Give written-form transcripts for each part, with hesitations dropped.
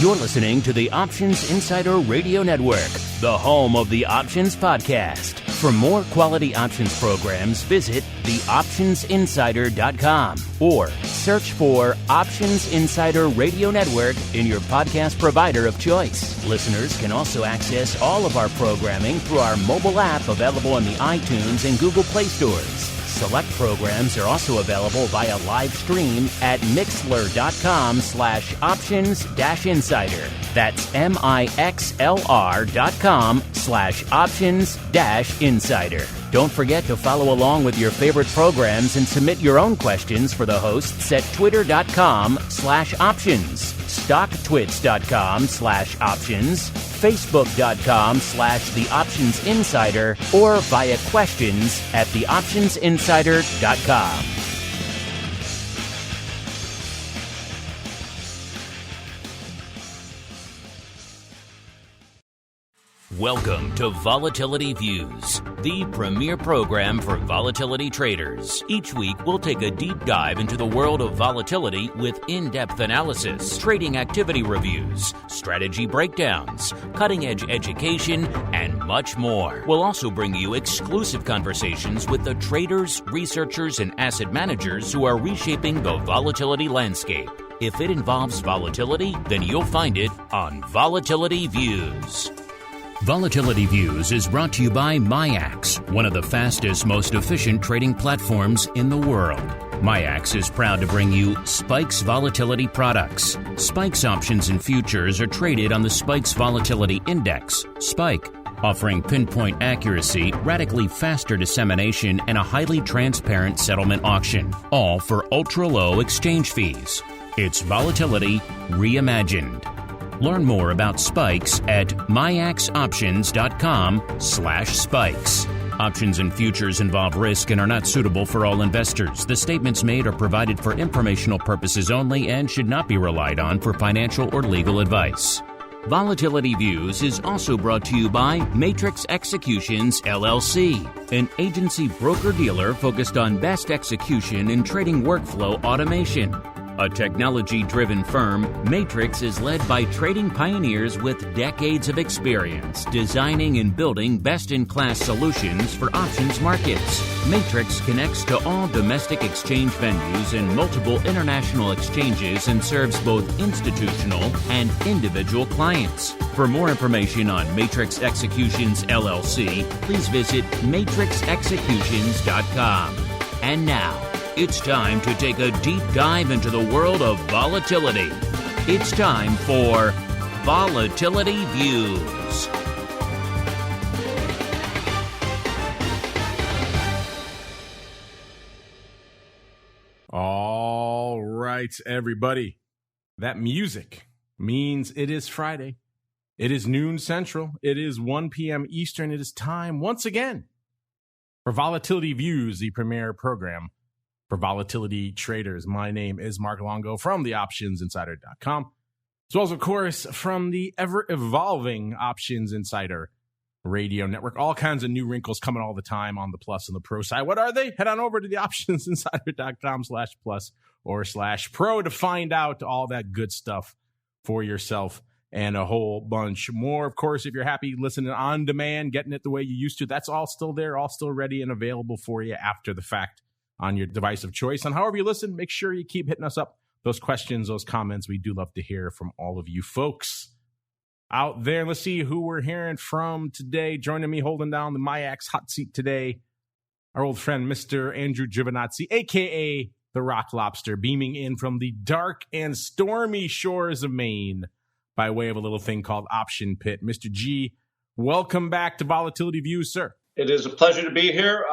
You're listening to the Options Insider Radio Network, the home of the Options Podcast. For more quality options programs, visit theoptionsinsider.com or search for Options Insider Radio Network in your podcast provider of choice. Listeners can also access all of our programming through our mobile app available in the iTunes and Google Play stores. Select programs are also available via live stream at mixlr.com/options-insider. That's mixlr.com/options-insider. Don't forget to follow along with your favorite programs and submit your own questions for the hosts at twitter.com/options, stocktwits.com/options, facebook.com/theoptionsinsider, or via questions at theoptionsinsider.com. Welcome to Volatility Views, the premier program for volatility traders. Each week, we'll take a deep dive into the world of volatility with in-depth analysis, trading activity reviews, strategy breakdowns, cutting-edge education, and much more. We'll also bring you exclusive conversations with the traders, researchers, and asset managers who are reshaping the volatility landscape. If it involves volatility, then you'll find it on Volatility Views. Volatility Views is brought to you by MIAX, one of the fastest, most efficient trading platforms in the world. MIAX is proud to bring you Spikes Volatility products. Spikes options and futures are traded on the Spikes Volatility Index, SPIKE, offering pinpoint accuracy, radically faster dissemination, and a highly transparent settlement auction, all for ultra-low exchange fees. It's volatility reimagined. Learn more about Spikes at myaxoptions.com/spikes. Options and futures involve risk and are not suitable for all investors. The statements made are provided for informational purposes only and should not be relied on for financial or legal advice. Volatility Views is also brought to you by Matrix Executions, LLC, an agency broker-dealer focused on best execution in trading workflow automation. A technology-driven firm, Matrix is led by trading pioneers with decades of experience designing and building best-in-class solutions for options markets. Matrix connects to all domestic exchange venues and multiple international exchanges and serves both institutional and individual clients. For more information on Matrix Executions, LLC, please visit matrixexecutions.com. And now, it's time to take a deep dive into the world of volatility. It's time for Volatility Views. All right, everybody. That music means it is Friday. It is noon Central. It is 1 p.m. Eastern. It is time once again for Volatility Views, the premier program for volatility traders. My name is Mark Longo from theoptionsinsider.com, as well as, of course, from the ever-evolving Options Insider Radio Network. All kinds of new wrinkles coming all the time on the plus and the pro side. What are they? Head on over to theoptionsinsider.com/plus or /pro to find out all that good stuff for yourself and a whole bunch more. Of course, if you're happy listening on demand, getting it the way you used to, that's all still there, all still ready and available for you after the fact on your device of choice. And however you listen, make sure you keep hitting us up. Those questions, those comments, we do love to hear from all of you folks out there. Let's see who we're hearing from today. Joining me holding down the MIAX hot seat today, our old friend, Mr. Andrew GIOVINAZZI, a.k.a. the Rock Lobster, beaming in from the dark and stormy shores of Maine by way of a little thing called Option Pit. Mr. G, welcome back to Volatility Views, sir. It is a pleasure to be here.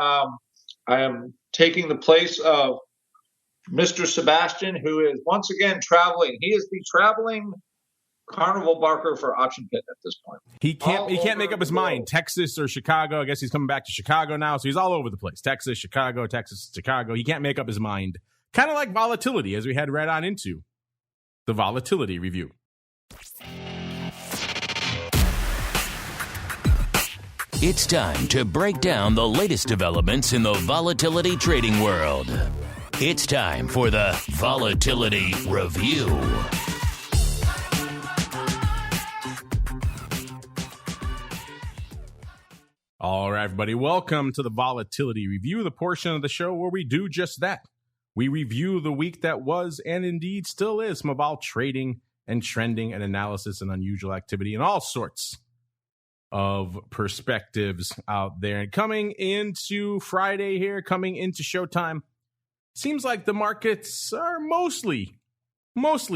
I am taking the place of Mr. Sebastian, who is once again traveling. He is the traveling carnival barker for Option Pit at this point. He can't make up his mind. Texas or Chicago. I guess he's coming back to Chicago now, so he's all over the place. Texas, Chicago. He can't make up his mind. Kind of like volatility, as we head right on into the Volatility Review. It's time to break down the latest developments in the volatility trading world. It's time for the Volatility Review. right, everybody. Welcome to the Volatility Review, the portion of the show where we do just that. We review the week that was and indeed still is, from about trading and trending and analysis and unusual activity and all sorts of perspectives out there. And coming into Friday here, coming into showtime, seems like the markets are mostly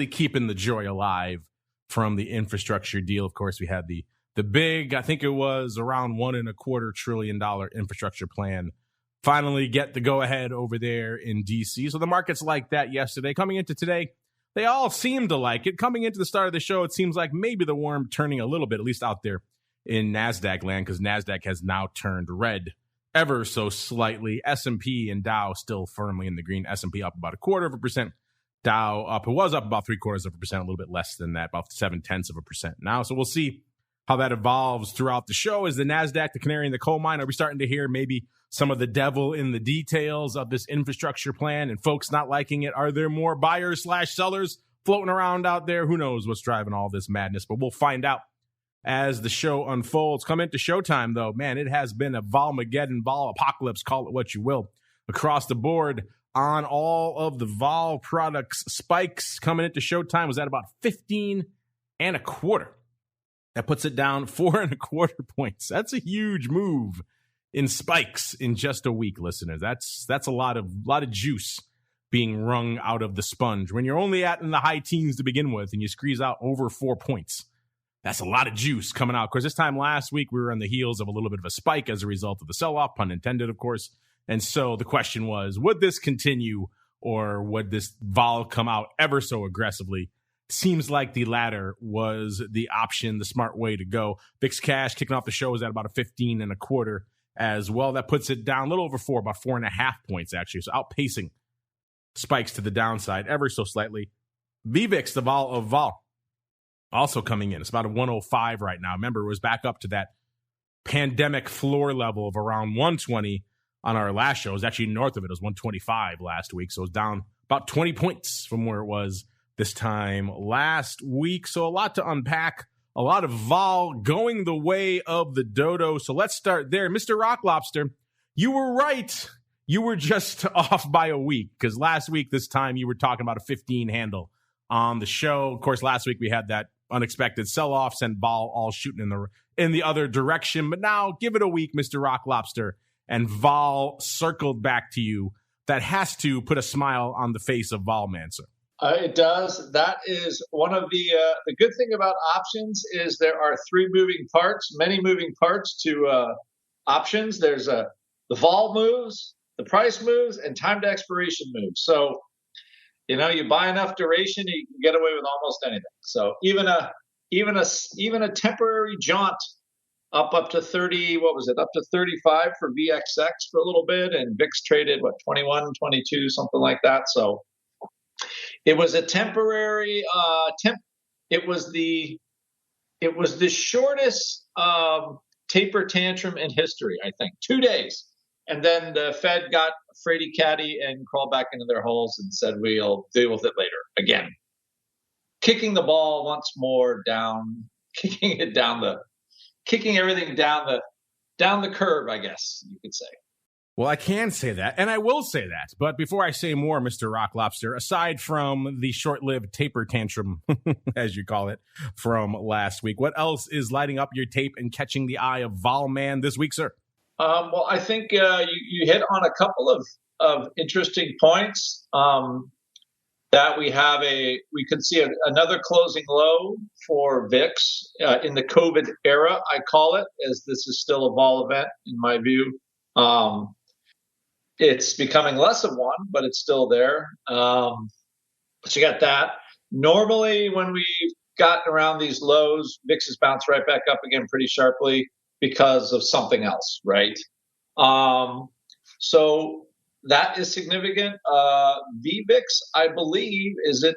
keeping the joy alive from the infrastructure deal. Of course, we had the big, I think it was around $1.25 trillion infrastructure plan finally get the go-ahead over there in D.C. So the markets like that yesterday. Coming into today, they all seem to like it. Coming into the start of the show, it seems like maybe the worm turning a little bit, at least out there in NASDAQ land, because NASDAQ has now turned red ever so slightly. S&P and Dow still firmly in the green. S&P up about 0.25%. Dow up. It was up about 0.75%, a little bit less than that, about 0.7% now. So we'll see how that evolves throughout the show. Is the NASDAQ the canary in the coal mine? Are we starting to hear maybe some of the devil in the details of this infrastructure plan and folks not liking it? Are there more buyers/sellers floating around out there? Who knows what's driving all this madness, but we'll find out as the show unfolds. Come into showtime, though. Man, it has been a Volmageddon, vol apocalypse, call it what you will, across the board on all of the vol products. Spikes coming into showtime was at about 15.25. That puts it down 4.25 points. That's a huge move in spikes in just a week, listeners. That's a lot of juice being wrung out of the sponge. When you're only in the high teens to begin with and you squeeze out over 4 points, that's a lot of juice coming out. Of course, this time last week, we were on the heels of a little bit of a spike as a result of the sell-off, pun intended, of course. And so the question was, would this continue or would this vol come out ever so aggressively? Seems like the latter was the option, the smart way to go. VIX cash kicking off the show is at about a 15.25 as well. That puts it down a little over 4, about 4.5 points, actually. So outpacing spikes to the downside ever so slightly. VVIX, the vol of vol, also coming in. It's about a 105 right now. Remember, it was back up to that pandemic floor level of around 120 on our last show. It was actually north of it. It was 125 last week. So it was down about 20 points from where it was this time last week. So a lot to unpack, a lot of vol going the way of the dodo. So let's start there. Mr. Rock Lobster, you were right. You were just off by a week, because last week, this time, you were talking about a 15 handle on the show. Of course, last week we had that unexpected sell-off, sent vol all shooting in the other direction. But now, give it a week, Mr. Rock Lobster, and vol circled back to you. That has to put a smile on the face of Volmancer. It does. That is one of the good thing about options is there are many moving parts to options. There's the vol moves, the price moves, and time to expiration moves. So, you buy enough duration, you can get away with almost anything. So even a temporary jaunt up to 30, up to 35 for VXX for a little bit, and VIX traded 21, 22, something like that. So it was a temporary it was the shortest taper tantrum in history, I think. 2 days. And then the Fed got fraidy catty and crawled back into their holes and said, we'll deal with it later. Again, kicking the ball once more down, kicking everything down the curve, I guess you could say. Well, I can say that, and I will say that. But before I say more, Mr. Rock Lobster, aside from the short-lived taper tantrum, as you call it, from last week, what else is lighting up your tape and catching the eye of Volman this week, sir? Well, I think you hit on a couple of interesting points. That we could see another closing low for VIX in the COVID era, I call it, as this is still a vol event in my view. It's becoming less of one, but it's still there. So you got that. Normally, when we've gotten around these lows, VIX has bounced right back up again pretty sharply because of something else, right? So that is significant. VVIX, I believe, is it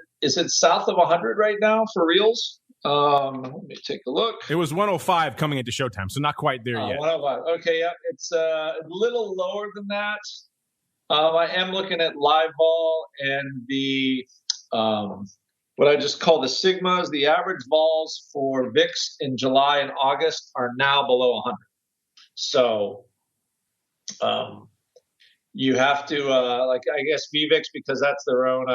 south of 100 right now for reals? Let me take a look. It was 105 coming into showtime, so not quite there yet. 105. Okay, yeah, it's a little lower than that. I am looking at live vol and the what I just call the sigmas. The average vols for VIX in July and August are now below 100. So You have to, like, I guess VVIX, because that's their own,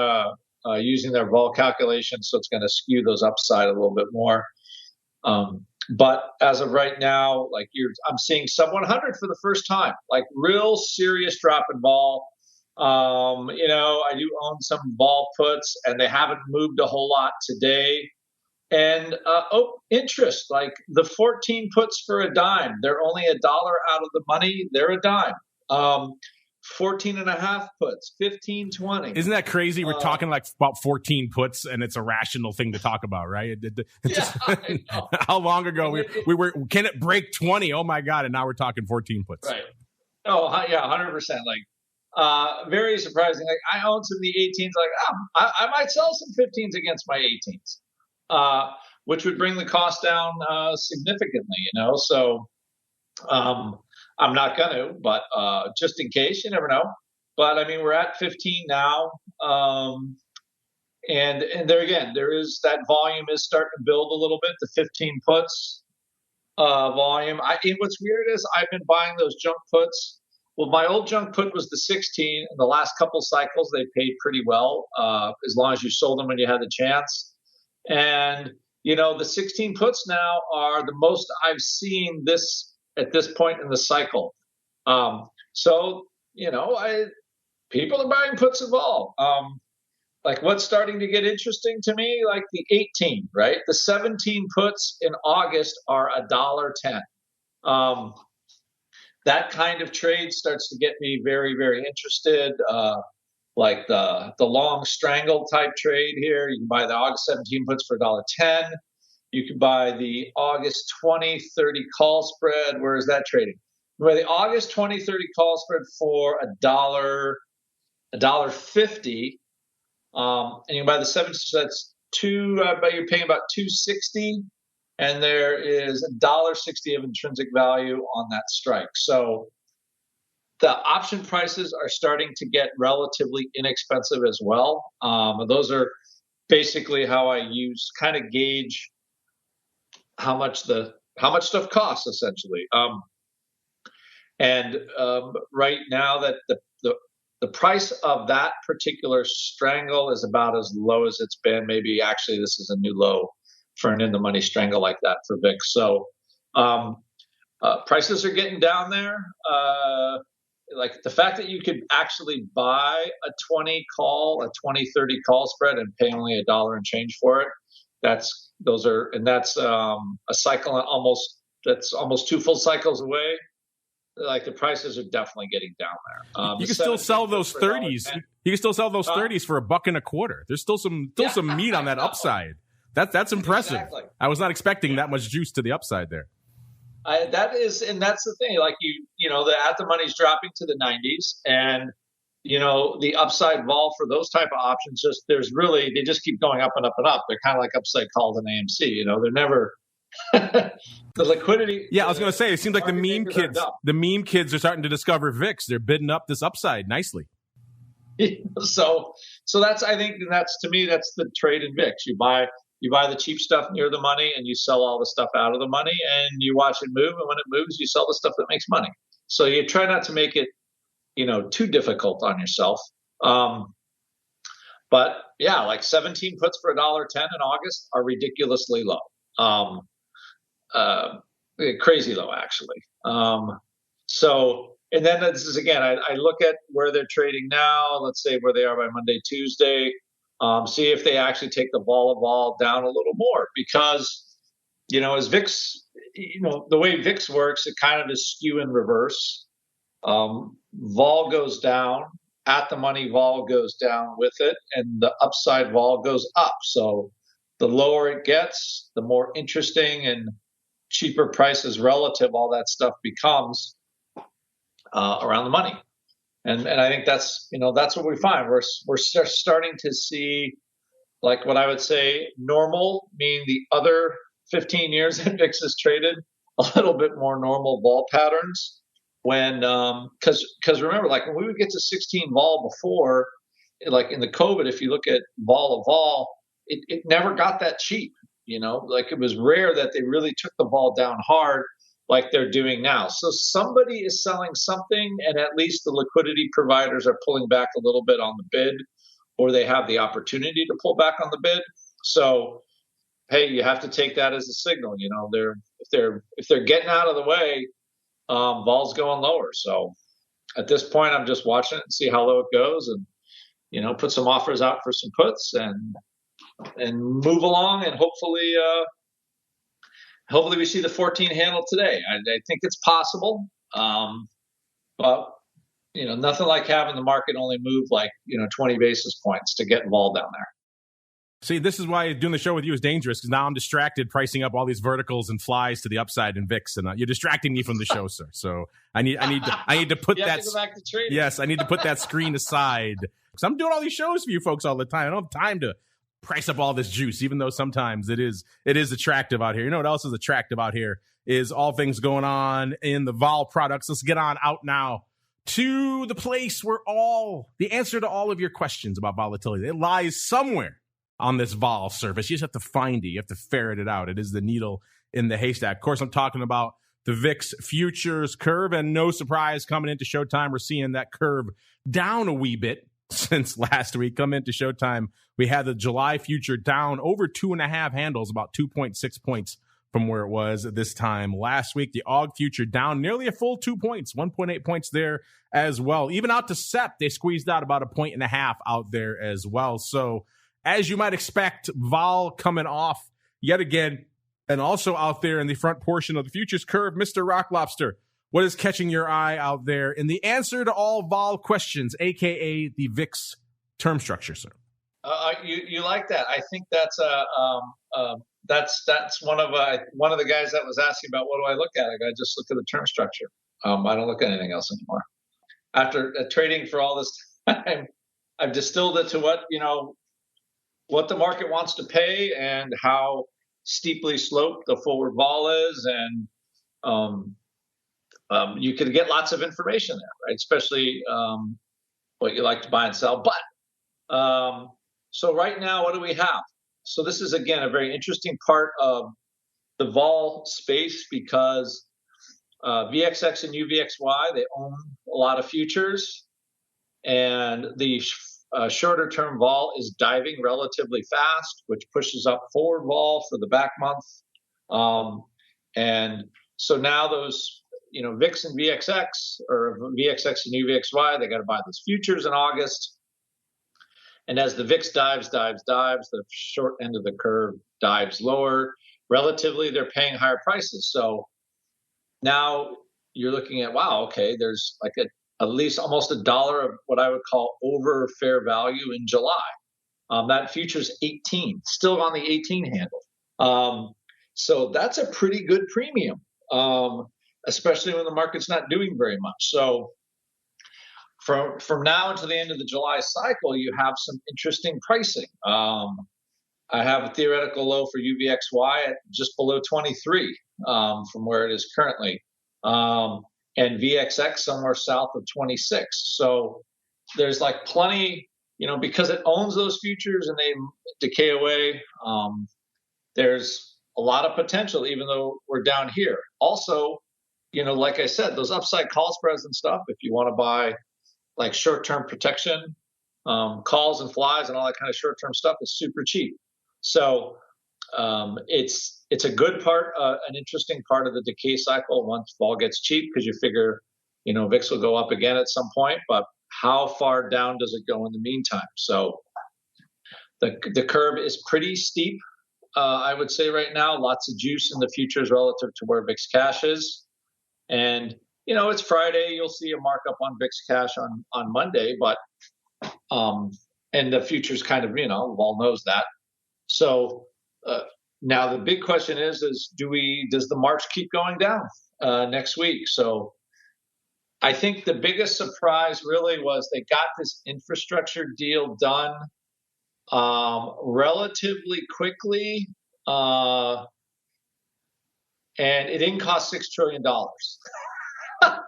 using their vol calculation, so it's going to skew those upside a little bit more. But as of right now, like I'm seeing sub 100 for the first time, like real serious drop in vol. I do own some vol puts, and they haven't moved a whole lot today. And interest, like the 14 puts for a dime, they're only $1 out of the money. They're a dime. 14 and a half puts, 15, 20. Isn't that crazy? We're talking like about 14 puts, and it's a rational thing to talk about, right? I know. How long ago we were, can it break 20? Oh my God. And now we're talking 14 puts. Right. Oh yeah, 100%. Like, very surprising. Like, I own some of the 18s. Like, I might sell some 15s against my 18s, which would bring the cost down significantly. So I'm not going to, but just in case, you never know. But I mean, we're at 15 now, and there again, there is that volume is starting to build a little bit. The 15 puts volume. What's weird is I've been buying those junk puts. Well, my old junk put was the 16. In the last couple cycles, they paid pretty well, as long as you sold them when you had the chance. And the 16 puts now are the most I've seen at this point in the cycle. So people are buying puts of all. Like, what's starting to get interesting to me, like the 18, right? The 17 puts in August are $1.10. That kind of trade starts to get me very, very interested. Like the long strangle type trade here. You can buy the August 17 puts for $1.10. You can buy the August 20-30 call spread. Where is that trading? You can buy the August 20-30 call spread for $1.50. And you can buy the 17. So that's you're paying about $2.60, and there is $1.60 of intrinsic value on that strike. So the option prices are starting to get relatively inexpensive as well. Those are basically how I kind of gauge how much stuff costs, essentially. Right now, that the price of that particular strangle is about as low as it's been. Maybe actually this is a new low for an in the money strangle like that for VIX. So prices are getting down there. Like the fact that you could actually buy a 20-30 call spread and pay only $1 and change for it. That's a cycle that's almost 2 full cycles away. Like, the prices are definitely getting down there. You can still sell those 30s. You can still sell those 30s for $1.25. There's still some meat on that upside. That's impressive. Exactly. I was not expecting that much juice to the upside there. That's the thing. Like, the at the money's dropping to the 90s, and the upside vol for those type of options, they just keep going up and up and up. They're kind of like upside calls in AMC. They're never the liquidity. Yeah, I was going to say, it seems like the meme kids are starting to discover VIX. They're bidding up this upside nicely. So I think that's, to me, that's the trade in VIX. You buy the cheap stuff near the money, and you sell all the stuff out of the money, and you watch it move. And when it moves, you sell the stuff that makes money. So you try not to make it, too difficult on yourself. But yeah, like 17 puts for $1.10 in August are ridiculously low. Crazy low, actually. And then this is, again, I look at where they're trading now. Let's say where they are by Monday, Tuesday. See if they actually take the vol down a little more, because, as VIX, the way VIX works, it kind of is skew in reverse. Vol goes down, at the money vol goes down with it, and the upside vol goes up. So the lower it gets, the more interesting and cheaper prices relative all that stuff becomes around the money. And I think that's what we find. We're starting to see, like, what I would say normal, meaning the other 15 years that VIX has traded, a little bit more normal vol patterns. When because remember, like, when we would get to 16 vol before, like in the COVID, if you look at vol, it never got that cheap. Like, it was rare that they really took the vol down hard. like they're doing now. So somebody is selling something, and at least the liquidity providers are pulling back a little bit on the bid, or they have the opportunity to pull back on the bid. So, hey, you have to take that as a signal. If they're getting out of the way, vol's going lower. So at this point, I'm just watching it and see how low it goes, and put some offers out for some puts and move along, and hopefully we see the 14 handle today. I think it's possible, but nothing like having the market only move 20 basis points to get vol down there. See, this is why doing the show with you is dangerous, because now I'm distracted pricing up all these verticals and flies to the upside in VIX, and you're distracting me from the show, sir. So I need to put you that. Have to go back to trading. Yes, I need to put that screen aside, because I'm doing all these shows for you folks all the time. I don't have time to price up all this juice, even though sometimes it is attractive out here. You know what else is attractive out here is all things going on in the vol products. Let's get on out now to the place where the answer to all of your questions about volatility, it lies somewhere on this vol surface. You just have to find it. You have to ferret it out. It is the needle in the haystack. Of course, I'm talking about the VIX futures curve, and no surprise, coming into Showtime, we're seeing that curve down a wee bit since last week. Come into Showtime, we had the July future down over 2.5 handles, about 2.6 points from where it was at this time last week. The AUG future down nearly a full 2 points, 1.8 points there as well. Even out to SEP, they squeezed out about 1.5 points out there as well. So as you might expect, vol coming off yet again, and also out there in the front portion of the futures curve, Mr. Rock Lobster, what is catching your eye out there in the answer to all vol questions, aka the VIX term structure, sir? You like that? I think that's that's one of the guys that was asking about what do I look at. I just look at the term structure. I don't look at anything else anymore. After trading for all this time, I've distilled it to what the market wants to pay and how steeply sloped the forward vol is, and you can get lots of information there, right? Especially what you like to buy and sell. But so right now, what do we have? So this is, again, a very interesting part of the vol space, because VXX and UVXY, they own a lot of futures, and the shorter term vol is diving relatively fast, which pushes up forward vol for the back month. And so now those, VIX and VXX, or VXX and UVXY, they got to buy those futures in August. And as the VIX dives, the short end of the curve dives lower. Relatively, they're paying higher prices. So now you're looking at, wow, okay, there's like at least almost $1 of what I would call over fair value in July. That future's 18, still on the 18 handle. So that's a pretty good premium, especially when the market's not doing very much. So from now until the end of the July cycle, you have some interesting pricing. I have a theoretical low for UVXY at just below 23 from where it is currently. And VXX somewhere south of 26. So there's like plenty, because it owns those futures and they decay away. There's a lot of potential, even though we're down here. Also, like I said, those upside call spreads and stuff, if you want to buy like short-term protection, calls and flies and all that kind of short-term stuff, is super cheap. So it's a good part, an interesting part of the decay cycle once vol gets cheap, because you figure, VIX will go up again at some point, but how far down does it go in the meantime? So the curve is pretty steep, I would say right now. Lots of juice in the futures relative to where VIX cash is. And, it's Friday. You'll see a markup on VIX cash on Monday, but and the futures kind of, vol knows that. So now the big question is does the March keep going down next week? So I think the biggest surprise really was they got this infrastructure deal done relatively quickly, and it didn't cost $6 trillion.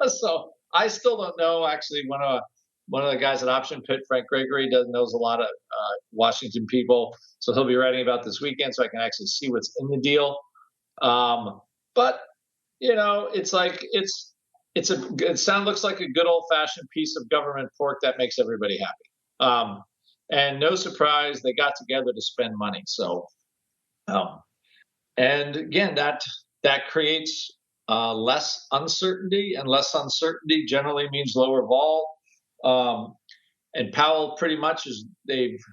So I still don't know. Actually, one of the guys at Option Pit, Frank Gregory, knows a lot of Washington people, so he'll be writing about this weekend, so I can actually see what's in the deal. But it's like looks like a good old fashioned piece of government pork that makes everybody happy. And no surprise, they got together to spend money. So, and again, that creates less uncertainty, and less uncertainty generally means lower vol. And Powell pretty much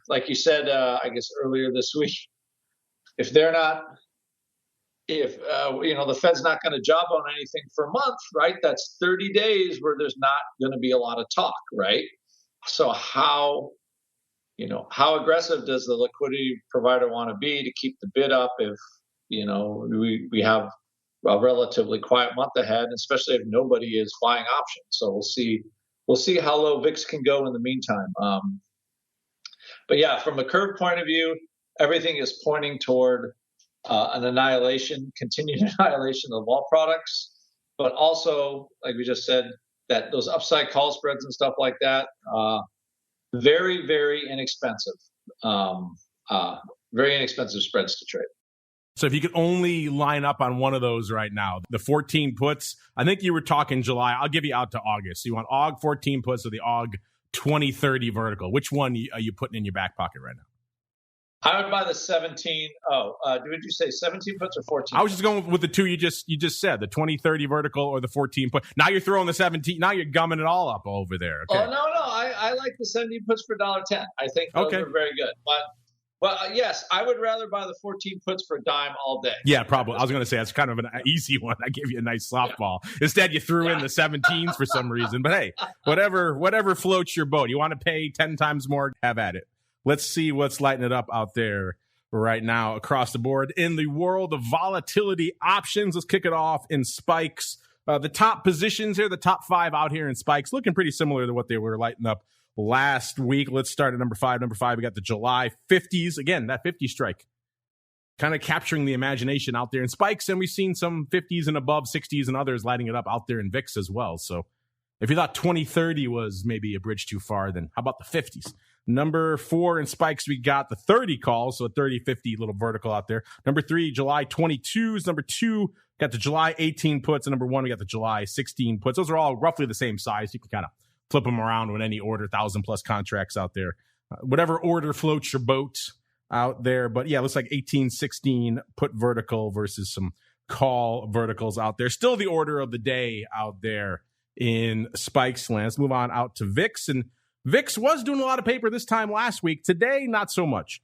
like you said, I guess earlier this week, if the Fed's not going to job on anything for a month, right? That's 30 days where there's not going to be a lot of talk, right? So how aggressive does the liquidity provider want to be to keep the bid up if, we have a relatively quiet month ahead, especially if nobody is buying options. So we'll see how low VIX can go in the meantime. But yeah, from a curve point of view, everything is pointing toward continued annihilation of all products, but also, like we just said, that those upside call spreads and stuff like that, very, very inexpensive, very inexpensive spreads to trade. So if you could only line up on one of those right now, the 14 puts, I think you were talking July. I'll give you out to August. So you want AUG 14 puts or the AUG 2030 vertical. Which one are you putting in your back pocket right now? I would buy the 17. Did you say 17 puts or 14? I was just going with the two you just said, the 2030 vertical or the 14 put. Now you're throwing the 17. Now you're gumming it all up over there. Okay. Oh, no. I like the 17 puts for $1.10. I think those are very good. But yes, I would rather buy the 14 puts for a dime all day. Yeah, probably. I was going to say that's kind of an easy one. I gave you a nice softball. Yeah. Instead, you threw in the 17s for some reason. But hey, whatever floats your boat. You want to pay 10 times more? Have at it. Let's see what's lighting it up out there right now across the board. In the world of volatility options, let's kick it off in spikes. The top positions here, the top 5 out here in spikes, looking pretty similar to what they were lighting up last week. Let's start at number 5. Number 5, we got the July 50s. Again, that 50 strike kind of capturing the imagination out there in spikes. And we've seen some 50s and above, 60s and others lighting it up out there in VIX as well. So if you thought 2030 was maybe a bridge too far, then how about the 50s? Number 4 in spikes, we got the 30 calls, so a 30-50 little vertical out there. Number 3, July 22s. Number 2, got the July 18 puts. And number 1, we got the July 16 puts. Those are all roughly the same size. You can kind of flip them around with any order, 1,000+ contracts out there. Whatever order floats your boat out there. But yeah, it looks like 18-16 put vertical versus some call verticals out there. Still the order of the day out there in spikes land. Let's move on out to VIX. And VIX was doing a lot of paper this time last week. Today, not so much.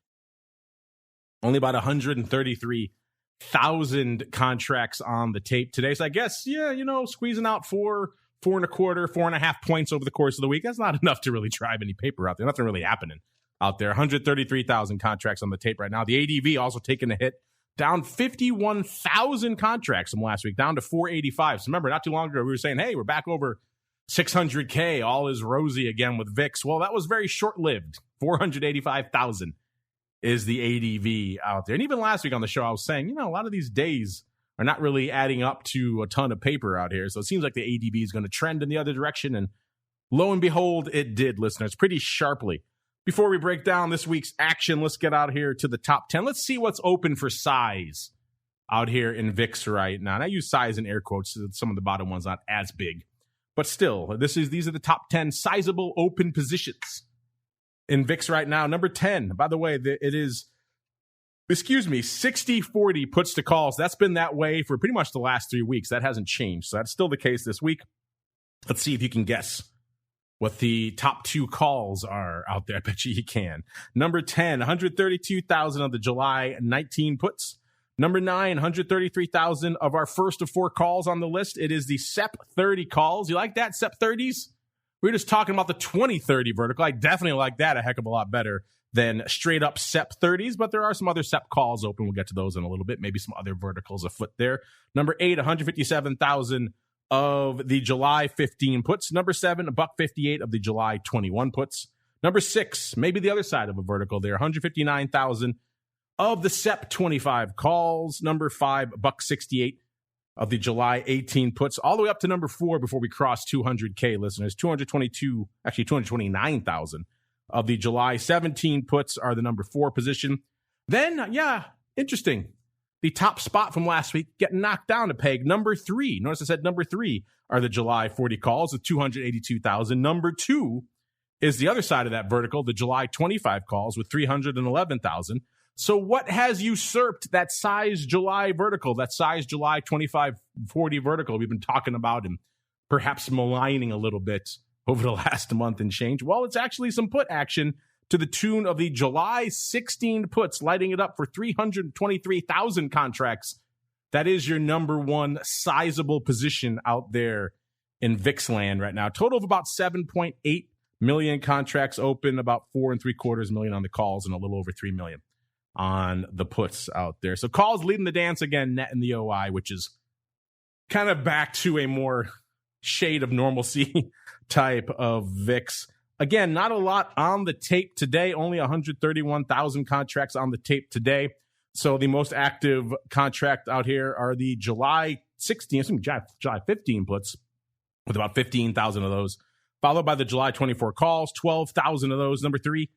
Only about 133,000 contracts on the tape today. So I guess, squeezing out 4.25 points over the course of the week. That's not enough to really drive any paper out there. Nothing really happening out there. 133,000 contracts on the tape right now. The ADV also taking a hit, down 51,000 contracts from last week, down to 485. So remember, not too long ago, we were saying, hey, we're back over 600K. All is rosy again with VIX. Well, that was very short-lived. 485,000 is the ADV out there. And even last week on the show, I was saying, a lot of these days are not really adding up to a ton of paper out here. So it seems like the ADV is going to trend in the other direction. And lo and behold, it did, listeners, pretty sharply. Before we break down this week's action, let's get out here to the top 10. Let's see what's open for size out here in VIX right now. And I use size in air quotes. So some of the bottom ones not as big. But still, these are the top 10 sizable open positions in VIX right now. Number 10, by the way, it is 60-40 puts to calls. That's been that way for pretty much the last 3 weeks. That hasn't changed. So that's still the case this week. Let's see if you can guess what the top 2 calls are out there. I bet you can. Number 10, 132,000 of the July 19 puts. Number 9, 133,000 of our first of 4 calls on the list. It is the SEP 30 calls. You like that, SEP 30s? We were just talking about the 2030 vertical. I definitely like that a heck of a lot better than straight up SEP 30s, but there are some other SEP calls open. We'll get to those in a little bit. Maybe some other verticals afoot there. Number 8, 157,000 of the July 15 puts. Number 7, $1.58 of the July 21 puts. Number 6, maybe the other side of a vertical there, 159,000 of the SEP 25 calls. Number 5, $1.68 of the July 18 puts, all the way up to number 4 before we cross 200K listeners. 229,000 of the July 17 puts are the number 4 position. Then, interesting. The top spot from last week getting knocked down a peg. Number 3. Notice I said number 3 are the July 40 calls with 282,000. Number 2 is the other side of that vertical, the July 25 calls with 311,000. So what has usurped that size July vertical, that size July 25-40 vertical we've been talking about and perhaps maligning a little bit over the last month and change? Well, it's actually some put action to the tune of the July 16 puts, lighting it up for 323,000 contracts. That is your number one sizable position out there in VIX land right now. Total of about 7.8 million contracts open, about 4.75 million on the calls, and a little over 3 million on the puts out there. So calls leading the dance again, net in the OI, which is kind of back to a more shade of normalcy type of VIX. Again, not a lot on the tape today, only 131,000 contracts on the tape today. So the most active contract out here are the July 15 puts with about 15,000 of those, followed by the July 24 calls, 12,000 of those. Number 3,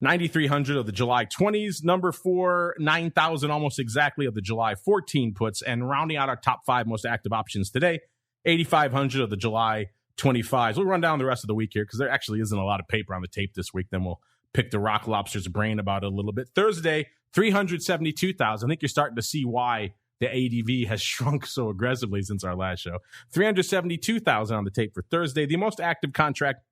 9,300 of the July 20s. Number 4, 9,000 almost exactly of the July 14 puts. And rounding out our top 5 most active options today, 8,500 of the July 25s. We'll run down the rest of the week here because there actually isn't a lot of paper on the tape this week. Then we'll pick the Rock Lobster's brain about it a little bit. Thursday, 372,000. I think you're starting to see why the ADV has shrunk so aggressively since our last show. 372,000 on the tape for Thursday. The most active contract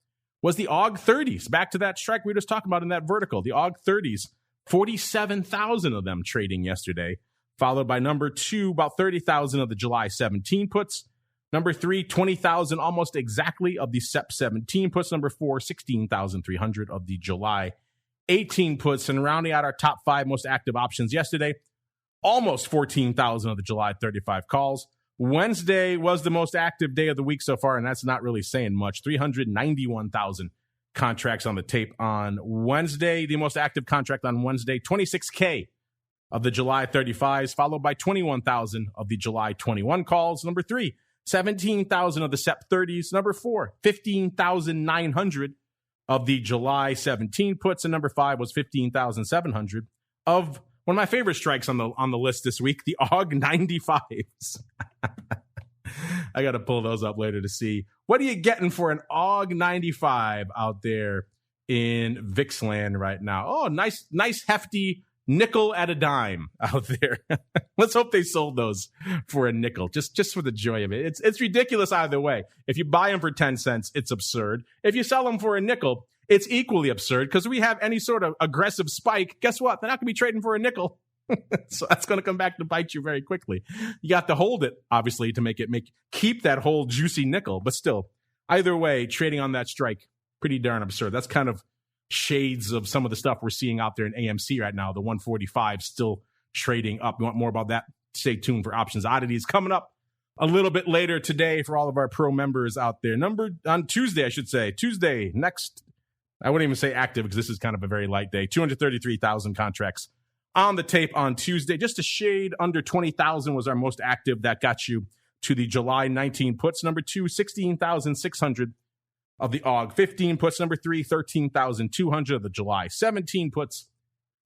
was the AUG 30s. Back to that strike we were just talking about in that vertical. The AUG 30s, 47,000 of them trading yesterday, followed by number 2, about 30,000 of the July 17 puts. Number 3, 20,000 almost exactly of the SEP 17 puts. Number 4, 16,300 of the July 18 puts. And rounding out our top 5 most active options yesterday, almost 14,000 of the July 35 calls. Wednesday was the most active day of the week so far, and that's not really saying much. 391,000 contracts on the tape on Wednesday. The most active contract on Wednesday, 26K of the July 35s, followed by 21,000 of the July 21 calls. Number 3, 17,000 of the SEP 30s. Number 4, 15,900 of the July 17 puts. And number 5 was 15,700 of one of my favorite strikes on the list this week, the AUG 95s. I got to pull those up later to see. What are you getting for an AUG 95 out there in VIX land right now? Oh, nice hefty nickel at a dime out there. Let's hope they sold those for a nickel, just for the joy of it. It's ridiculous either way. If you buy them for 10 cents, it's absurd. If you sell them for a nickel, it's equally absurd because we have any sort of aggressive spike. Guess what? They're not going to be trading for a nickel. So that's going to come back to bite you very quickly. You got to hold it, obviously, to keep that whole juicy nickel. But still, either way, trading on that strike, pretty darn absurd. That's kind of shades of some of the stuff we're seeing out there in AMC right now. The 145 still trading up. You want more about that? Stay tuned for Options Oddities coming up a little bit later today for all of our pro members out there. On Tuesday, I should say. Tuesday, next, I wouldn't even say active because this is kind of a very light day. 233,000 contracts on the tape on Tuesday. Just a shade under 20,000 was our most active. That got you to the July 19 puts. Number 2, 16,600 of the AUG 15 puts. Number 3, 13,200 of the July 17 puts.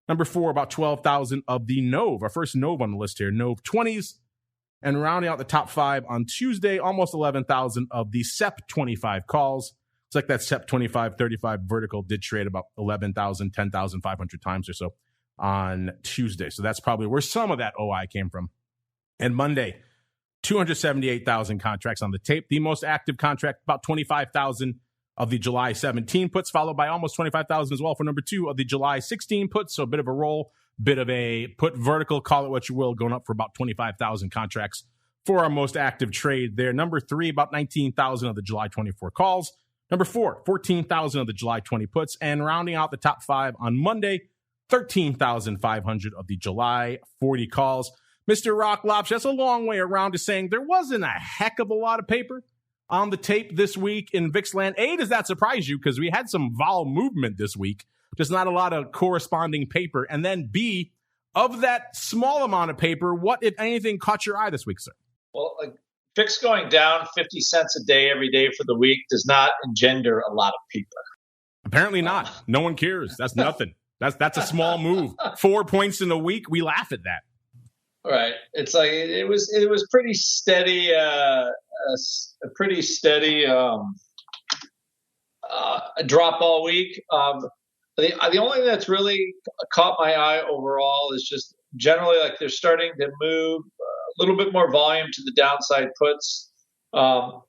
Number 4, about 12,000 of the NOVE, our first NOVE on the list here, NOVE 20s. And rounding out the top 5 on Tuesday, almost 11,000 of the SEP 25 calls. It's like that SEP 25-35 vertical did trade about 11,000, 10,500 times or so on Tuesday. So that's probably where some of that OI came from. And Monday, 278,000 contracts on the tape. The most active contract, about 25,000 of the July 17 puts, followed by almost 25,000 as well for number 2 of the July 16 puts. So a bit of a roll, bit of a put vertical, call it what you will, going up for about 25,000 contracts for our most active trade there. Number 3, about 19,000 of the July 24 calls. Number 4, 14,000 of the July 20 puts. And rounding out the top 5 on Monday, 13,500 of the July 40 calls. Mr. Rock Lobster, that's a long way around to saying there wasn't a heck of a lot of paper on the tape this week in VIX land. A, does that surprise you? Because we had some vol movement this week, just not a lot of corresponding paper. And then B, of that small amount of paper, what, if anything, caught your eye this week, sir? Well, VIX going down 50 cents a day every day for the week does not engender a lot of paper. Apparently not. No one cares. That's nothing. That's a small move. 4 points in a week. We laugh at that. Right. It's like it was pretty steady, a pretty steady drop all week. The only thing that's really caught my eye overall is just generally like they're starting to move a little bit more volume to the downside puts. Um,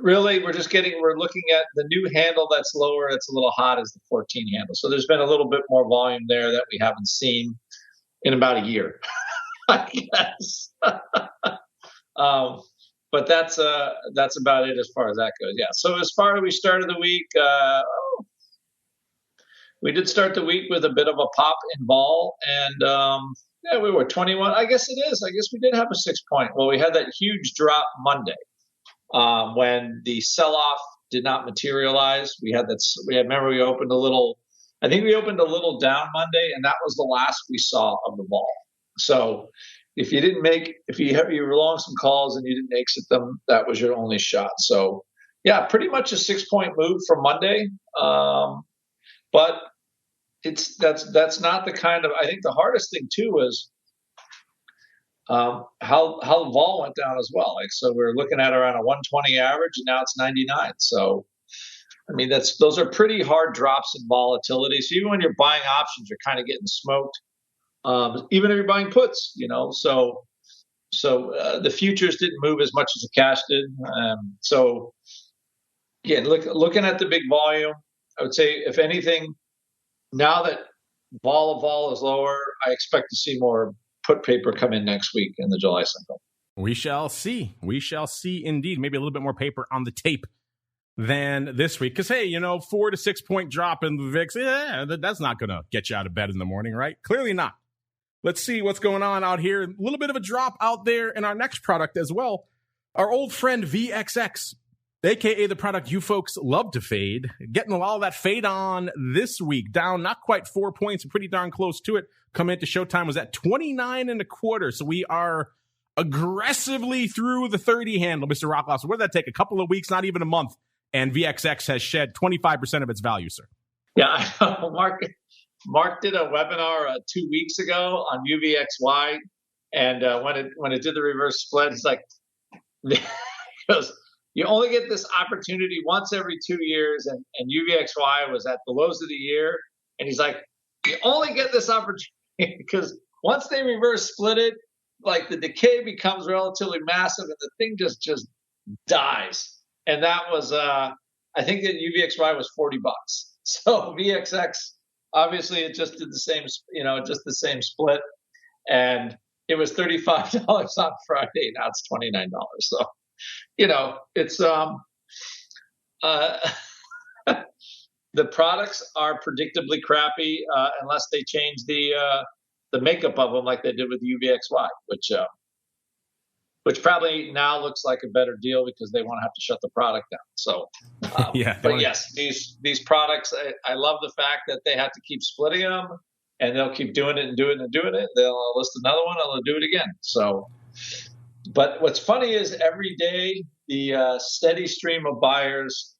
Really, we're looking at the new handle that's lower, that's a little hot, is the 14 handle. So there's been a little bit more volume there that we haven't seen in about a year, I guess. But that's about it as far as that goes. Yeah. So as far as we started the week, we did start the week with a bit of a pop in vol, and yeah, we were 21. I guess it is. I guess we did have a 6 point. Well, we had that huge drop Monday when the sell-off did not materialize. Remember we opened a little. I think we opened a little down Monday, and that was the last we saw of the vol. So if you were long some calls and you didn't exit them, that was your only shot. So yeah, pretty much a 6 point move from Monday. But that's not the kind of. I think the hardest thing too was how the vol went down as well. Like, so we're looking at around a 120 average, and now it's 99. So I mean, those are pretty hard drops in volatility. So even when you're buying options, you're kind of getting smoked. Even if you're buying puts, so the futures didn't move as much as the cash did. So again, looking at the big volume, I would say if anything, now that vol is lower, I expect to see more put paper come in next week in the July cycle. We shall see. We shall see indeed. Maybe a little bit more paper on the tape than this week. Because, hey, 4 to 6 point drop in the VIX, that's not going to get you out of bed in the morning, right? Clearly not. Let's see what's going on out here. A little bit of a drop out there in our next product as well. Our old friend VXX, a.k.a. the product you folks love to fade, getting all that fade on this week. Down not quite 4 points, pretty darn close to it. Coming into showtime was at 29.25. So we are aggressively through the 30 handle, Mr. Rockloff. So what did that take? A couple of weeks, not even a month. And VXX has shed 25% of its value, sir. Yeah, Mark did a webinar 2 weeks ago on UVXY. And when it did the reverse split, he's like, he goes, you only get this opportunity once every 2 years. And UVXY was at the lows of the year. And he's like, you only get this opportunity because once they reverse split it, like the decay becomes relatively massive and the thing just dies. And that was, I think that UVXY was $40. So VXX, obviously it just did the same, just the same split. And it was $35 on Friday. Now it's $29. So, it's, the products are predictably crappy unless they change the makeup of them like they did with the UVXY, which probably now looks like a better deal because they won't have to shut the product down. So, yeah. But yes, these products, I love the fact that they have to keep splitting them, and they'll keep doing it and doing it and doing it. They'll list another one, and they'll do it again. So, but what's funny is every day the steady stream of buyers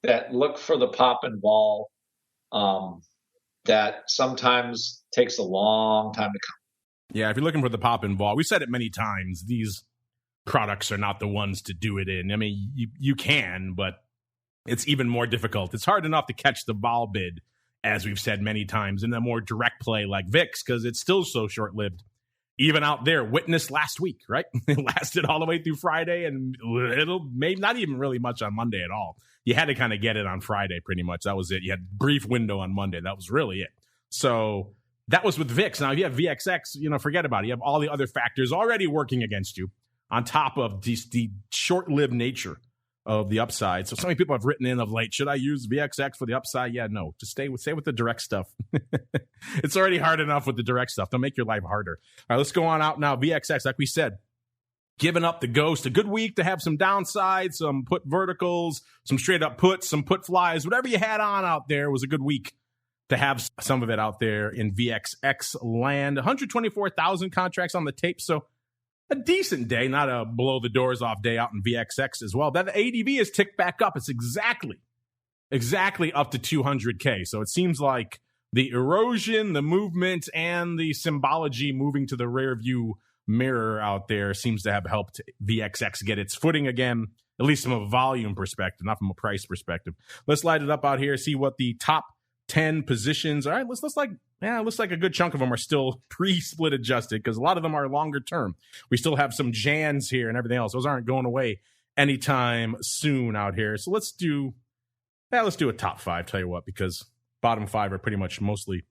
that look for the pop and vol, that sometimes takes a long time to come. Yeah, if you're looking for the pop and vol, we said it many times, these products are not the ones to do it in. I mean, you can, but it's even more difficult. It's hard enough to catch the vol bid, as we've said many times, in a more direct play like VIX, because it's still so short-lived. Even out there, witness last week, right? It lasted all the way through Friday, and it'll maybe not even really much on Monday at all. You had to kind of get it on Friday pretty much. That was it. You had a brief window on Monday. That was really it. So that was with VIX. Now, if you have VXX, forget about it. You have all the other factors already working against you on top of the short-lived nature of the upside. So many people have written in of late, should I use VXX for the upside? Yeah, no. Just stay with the direct stuff. It's already hard enough with the direct stuff. Don't make your life harder. All right, let's go on out now. VXX, like we said, giving up the ghost. A good week to have some downside, some put verticals, some straight up puts, some put flies. Whatever you had on out there was a good week to have some of it out there in VXX land. 124,000 contracts on the tape. So a decent day, not a blow the doors off day out in VXX as well. That ADV has ticked back up. It's exactly up to 200K. So it seems like the erosion, the movement, and the symbology moving to the rear view mirror out there seems to have helped VXX get its footing again, at least from a volume perspective, not from a price perspective. Let's light it up out here, see what the top 10 positions. All right, looks like a good chunk of them are still pre-split adjusted because a lot of them are longer term. We still have some Jans here and everything else. Those aren't going away anytime soon out here. So let's do a top 5, tell you what, because bottom 5 are pretty much mostly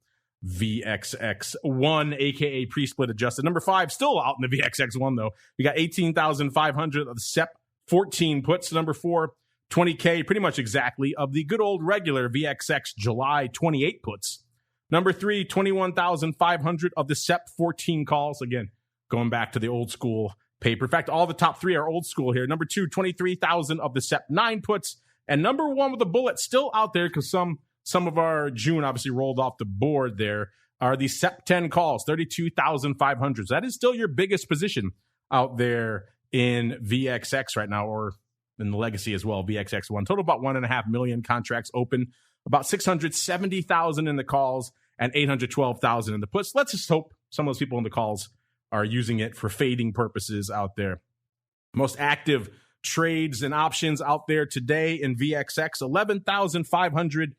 VXX1, aka pre-split adjusted. Number 5 still out in the VXX1 though. We got 18,500 of the SEP 14 puts. Number 4, 20K, pretty much exactly, of the good old regular VXX July 28 puts. Number 3, 21,500 of the SEP 14 calls. Again, going back to the old school paper. In fact, all the top 3 are old school here. Number 2, 23,000 of the SEP 9 puts. And number 1 with a bullet still out there because some of our June obviously rolled off the board there are the SEP 10 calls, 32,500. That is still your biggest position out there in VXX right now, or in the legacy as well, VXX1. Total about 1.5 million contracts open, about 670,000 in the calls and 812,000 in the puts. Let's just hope some of those people in the calls are using it for fading purposes out there. Most active trades and options out there today in VXX, 11,500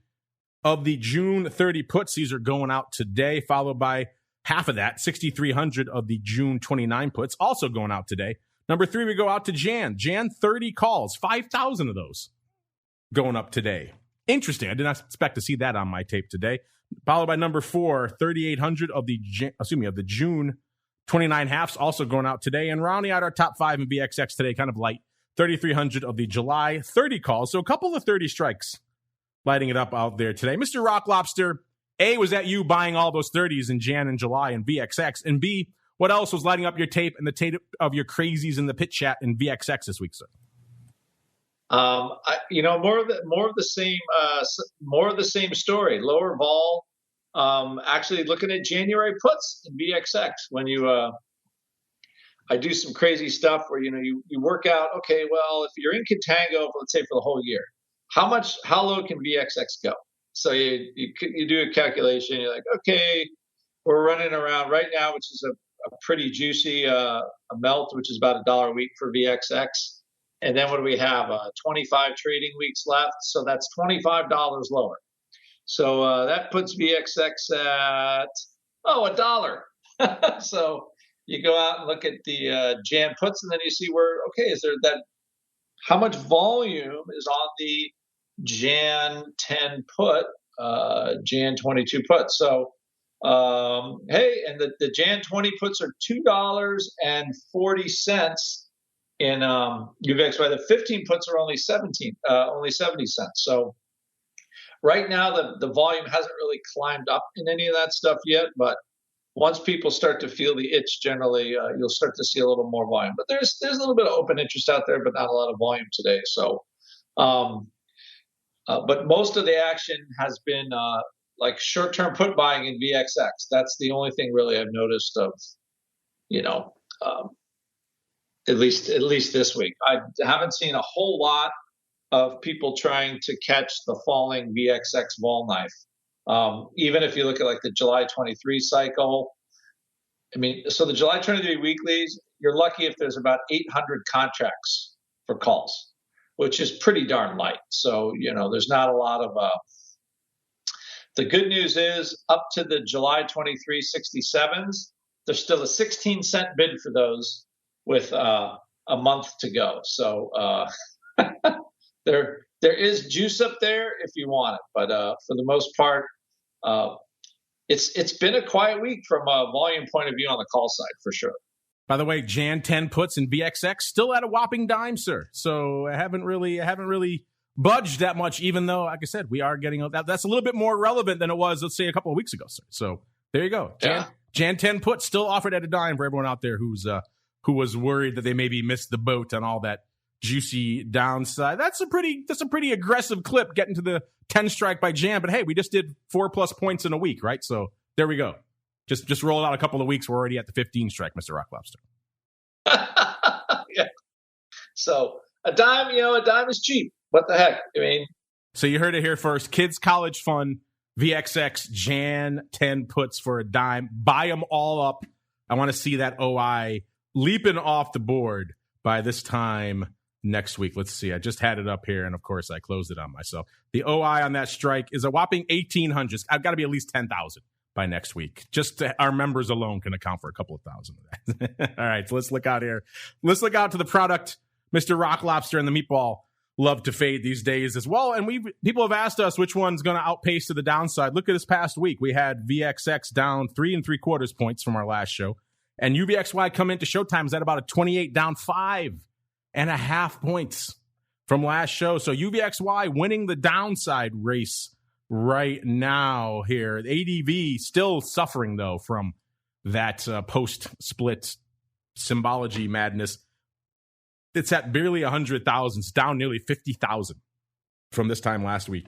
of the June 30 puts. These are going out today, followed by half of that, 6,300 of the June 29 puts, also going out today. Number 3, we go out to Jan 30 calls, 5,000 of those going up today. Interesting. I did not expect to see that on my tape today. Followed by number 4, 3,800 of the June 29 halves, also going out today. And rounding out our top 5 in VXX today, kind of light, 3,300 of the July 30 calls. So a couple of 30 strikes lighting it up out there today. Mr. Rock Lobster, A, was that you buying all those 30s in Jan and July in VXX? And B, what else was lighting up your tape and the tape of your crazies in the pit chat in VXX this week, sir? More of the same story. Lower vol. Actually, looking at January puts in VXX when I do some crazy stuff where you work out. Okay, well, if you're in contango, let's say for the whole year, how low can VXX go? So you do a calculation. You're like, okay, we're running around right now, which is a pretty juicy a melt, which is about $1 a week for VXX. And then what do we have? 25 trading weeks left. So that's $25 lower. So that puts VXX at, $1. So you go out and look at the Jan puts, and then you see how much volume is on the Jan 10 put, Jan 22 put. So, and the Jan 20 puts are $2.40 in UVXY. The 15 puts are only 70 cents. So right now the volume hasn't really climbed up in any of that stuff yet, but once people start to feel the itch, generally you'll start to see a little more volume. But there's a little bit of open interest out there, but not a lot of volume today. So, but most of the action has been like short-term put buying in VXX. That's the only thing really I've noticed of, at least this week. I haven't seen a whole lot of people trying to catch the falling VXX vol knife. Even if you look at like the July 23 cycle, so the July 23 weeklies, you're lucky if there's about 800 contracts for calls, which is pretty darn light. So, there's not a lot of, the good news is up to the July 23 67s, there's still a 16-cent bid for those with a month to go. So there is juice up there if you want it, but for the most part, it's been a quiet week from a volume point of view on the call side for sure. By the way, Jan 10 puts in VXX still at a whopping dime, sir. So I haven't really budged that much, even though, like I said, we are getting that's a little bit more relevant than it was, let's say, a couple of weeks ago, sir. So there you go. Jan 10 puts still offered at a dime for everyone out there who was worried that they maybe missed the boat on all that juicy downside. That's a pretty aggressive clip getting to the 10 strike by Jan. But hey, we just did 4+ points in a week, right? So there we go. Just roll out a couple of weeks. We're already at the 15 strike, Mr. Rock Lobster. Yeah. So a dime is cheap. What the heck? So you heard it here first. Kids College Fund VXX Jan 10 puts for a dime. Buy them all up. I want to see that OI leaping off the board by this time next week. Let's see. I just had it up here, and of course, I closed it on myself. The OI on that strike is a whopping 1,800. I've got to be at least 10,000 by next week. Just our members alone can account for a couple of thousand of that. All right, so let's look out here. Let's look out to the product. Mr. Rock Lobster and the Meatball love to fade these days as well. And people have asked us which one's going to outpace to the downside. Look at this past week. We had VXX down 3 3/4 points from our last show. And UVXY come into Showtime is at about a 28, down 5.5 points from last show. So UVXY winning the downside race right now here. ADV still suffering, though, from that post-split symbology madness. It's at barely 100,000. It's down nearly 50,000 from this time last week.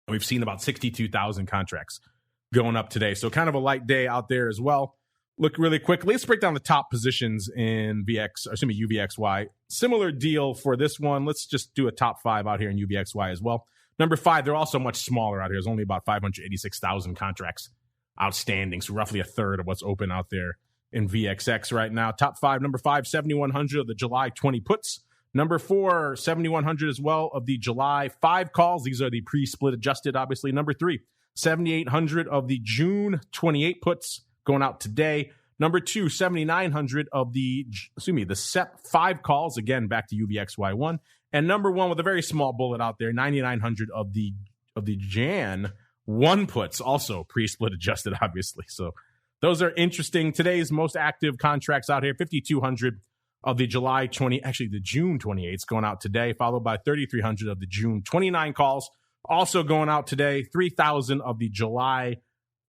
We've seen about 62,000 contracts going up today. So kind of a light day out there as well. Look really quickly. Let's break down the top positions in UVXY. Similar deal for this one. Let's just do a top 5 out here in UVXY as well. Number 5, they're also much smaller out here. There's only about 586,000 contracts outstanding. So roughly a third of what's open out there in VXX right now. Top 5, number 5, 7,100 of the July 20 puts. Number 4, 7,100 as well of the July 5 calls. These are the pre-split adjusted, obviously. Number 3, 7,800 of the June 28 puts going out today. Number 2, 7,900 of the SEP 5 calls. Again, back to UVXY1. And number 1 with a very small bullet out there, 9,900 of the Jan 1 puts, also pre-split adjusted, obviously. So those are interesting. Today's most active contracts out here, 5,200 of the July 20, actually the June 28s going out today, followed by 3,300 of the June 29 calls, also going out today, 3,000 of the July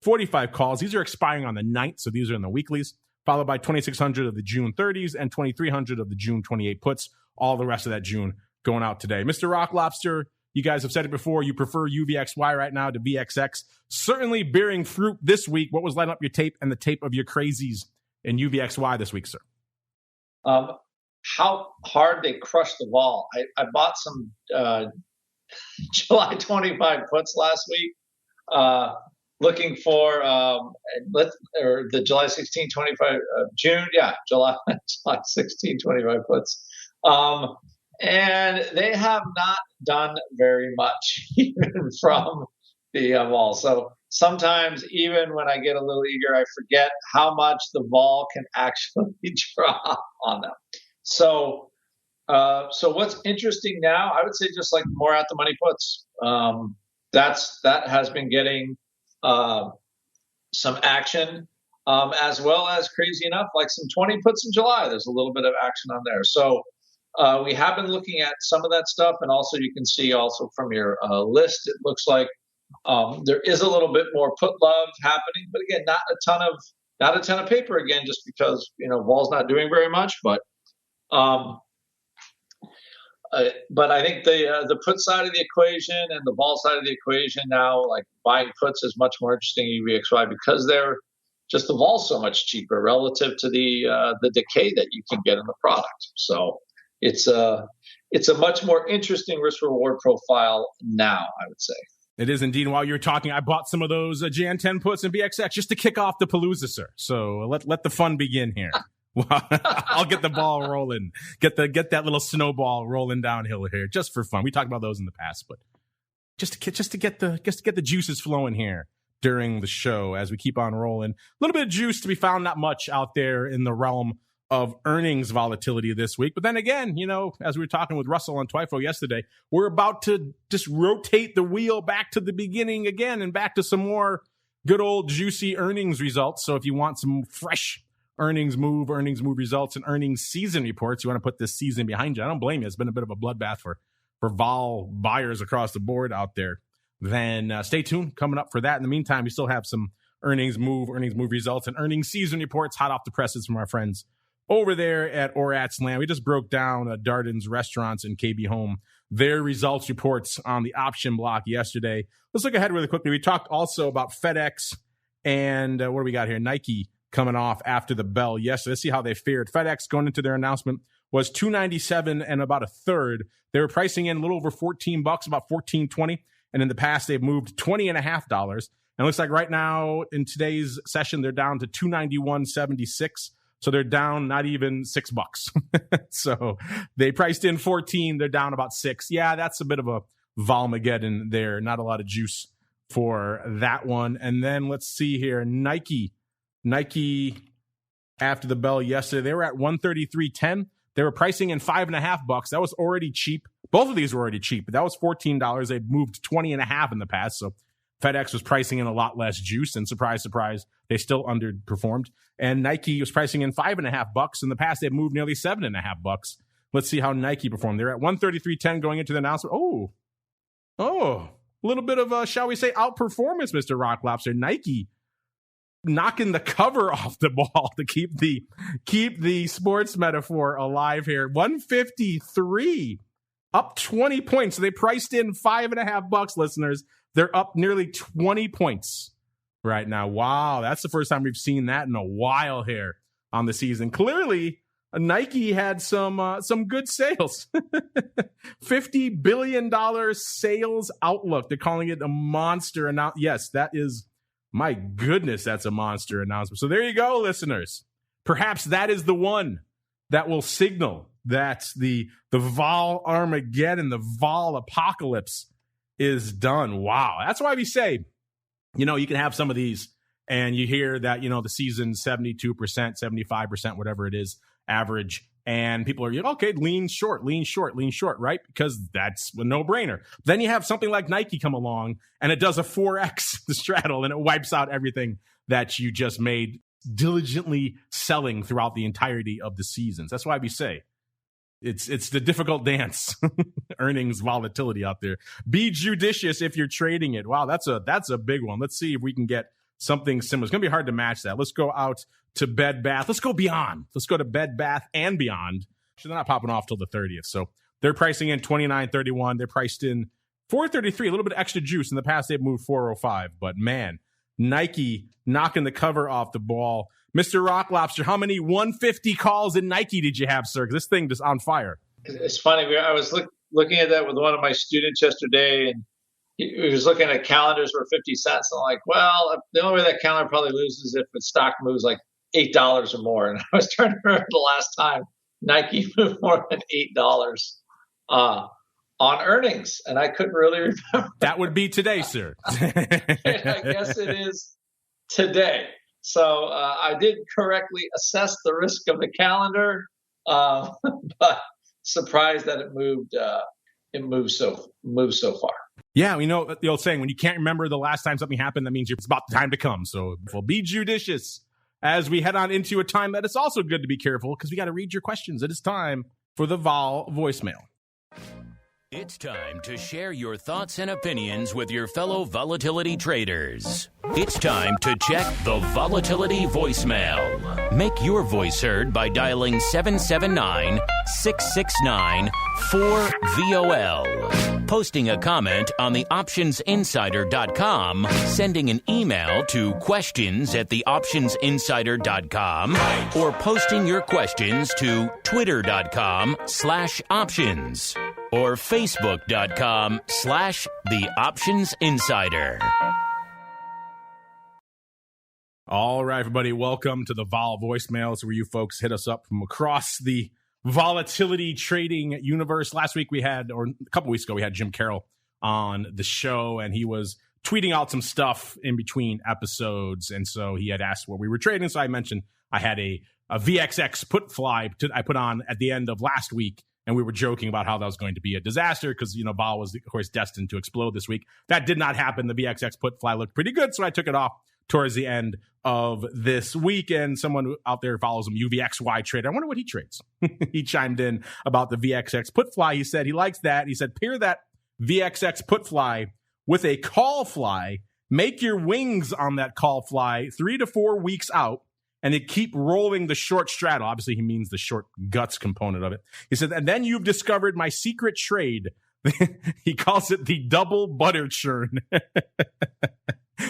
45 calls. These are expiring on the 9th, so these are in the weeklies, followed by 2,600 of the June 30s and 2,300 of the June 28 puts. All the rest of that June going out today. Mr. Rock Lobster, you guys have said it before, you prefer UVXY right now to VXX. Certainly bearing fruit this week. What was lighting up your tape and the tape of your crazies in UVXY this week, sir? How hard they crushed the ball. I bought some July 25 puts last week, looking for the July 16, 25, June, July 16, 25 puts. And they have not done very much even from the vol. So sometimes even when I get a little eager, I forget how much the vol can actually drop on them. So what's interesting now, I would say just like more at the money puts. That has been getting some action, as well as crazy enough, like some 20 puts in July. There's a little bit of action on there. So we have been looking at some of that stuff, and also you can see also from your list, it looks like there is a little bit more put love happening, but again, not a ton of paper again, just because vol's not doing very much. But I think the put side of the equation and the vol side of the equation now, like buying puts, is much more interesting in UVXY because they're just the vol's so much cheaper relative to the decay that you can get in the product. So it's a much more interesting risk reward profile now, I would say. It is indeed. While you're talking, I bought some of those Jan 10 puts in VXX just to kick off the Palooza, sir. So let the fun begin here. I'll get the ball rolling, get that little snowball rolling downhill here, just for fun. We talked about those in the past, but just to get the juices flowing here during the show as we keep on rolling. A little bit of juice to be found, not much out there in the realm of earnings volatility this week. But then again, as we were talking with Russell on Twifo yesterday, we're about to just rotate the wheel back to the beginning again and back to some more good old juicy earnings results. So if you want some fresh earnings move results, and earnings season reports, you want to put this season behind you, I don't blame you. It's been a bit of a bloodbath for vol buyers across the board out there. Then stay tuned coming up for that. In the meantime, we still have some earnings move results, and earnings season reports hot off the presses from our friends over there at Orat's Land. We just broke down Darden's Restaurants and KB Home, their results reports on the option block yesterday. Let's look ahead really quickly. We talked also about FedEx and what do we got here? Nike coming off after the bell yesterday. Let's see how they fared. FedEx going into their announcement was $297 and about a third. They were pricing in a little over $14, about $14.20. And in the past, they've moved $20.50. And it looks like right now in today's session, they're down to $291.76. So they're down not even $6. So they priced in 14. They're down about 6. Yeah, that's a bit of a Volmageddon there. Not a lot of juice for that one. And then let's see here. Nike after the bell yesterday, they were at $133.10. They were pricing in $5.50. That was already cheap. Both of these were already cheap, but that was $14. They moved 20.5 in the past. So FedEx was pricing in a lot less juice, and surprise, surprise, they still underperformed. And Nike was pricing in $5.50. In the past, they've moved nearly $7.50. Let's see how Nike performed. They're at $133.10 going into the announcement. Oh, a little bit of shall we say, outperformance, Mr. Rock Lobster. Nike knocking the cover off the ball to keep the sports metaphor alive here. 153, up 20 points. So they priced in $5.50, listeners. They're up nearly 20 points right now. Wow, that's the first time we've seen that in a while here on the season. Clearly, Nike had some good sales. $50 billion sales outlook. They're calling it a monster announcement. Yes, that is, my goodness, that's a monster announcement. So there you go, listeners. Perhaps that is the one that will signal that the Vol Armageddon, the Vol apocalypse is done. Wow. That's why we say, you can have some of these and you hear that, the season's 72%, 75%, whatever it is, average. And people are, okay, lean short, right? Because that's a no-brainer. Then you have something like Nike come along and it does a 4X the straddle and it wipes out everything that you just made diligently selling throughout the entirety of the seasons. That's why we say it's the difficult dance, earnings volatility out there. Be judicious if you're trading it. Wow, that's a big one. Let's see if we can get something similar. It's going to be hard to match that. Let's go out to Bed Bath. Let's go beyond. Let's go to Bed Bath and Beyond. They're not popping off till the 30th. So they're pricing in $29.31. They're priced in $4.33, a little bit of extra juice. In the past, they've moved $4.05. But man, Nike knocking the cover off the ball. Mr. Rock Lobster, how many 150 calls in Nike did you have, sir? Because this thing just on fire. It's funny. I was looking at that with one of my students yesterday, and he was looking at calendars for 50 cents. I'm like, well, the only way that calendar probably loses if the stock moves like $8 or more. And I was trying to remember the last time Nike moved more than $8 on earnings, and I couldn't really remember. That would be today, sir. I guess it is today. So I did correctly assess the risk of the calendar, but surprised that it moved so far. Yeah, the old saying, when you can't remember the last time something happened, that means it's about the time to come. So we'll be judicious as we head on into a time that it's also good to be careful because we got to read your questions. It is time for the Vol voicemail. It's time to share your thoughts and opinions with your fellow volatility traders. It's time to check the volatility voicemail. Make your voice heard by dialing 779-669-4VOL. Posting a comment on the optionsinsider.com, sending an email to questions@theoptionsinsider.com, or posting your questions to twitter.com/options. or facebook.com/theoptionsinsider. All right, everybody, welcome to the Vol voicemails, where you folks hit us up from across the volatility trading universe. Last week a couple weeks ago, we had Jim Carroll on the show, and he was tweeting out some stuff in between episodes. And so he had asked what we were trading. So I mentioned I had a VXX put fly I put on at the end of last week. And we were joking about how that was going to be a disaster because, Vol was, of course, destined to explode this week. That did not happen. The VXX put fly looked pretty good, so I took it off towards the end of this week. And someone out there follows him, UVXY Trader. I wonder what he trades. He chimed in about the VXX put fly. He said he likes that. He said, pair that VXX put fly with a call fly. Make your wings on that call fly 3 to 4 weeks out. And they keep rolling the short straddle. Obviously, he means the short guts component of it. He said, and then you've discovered my secret trade. He calls it the double butter churn.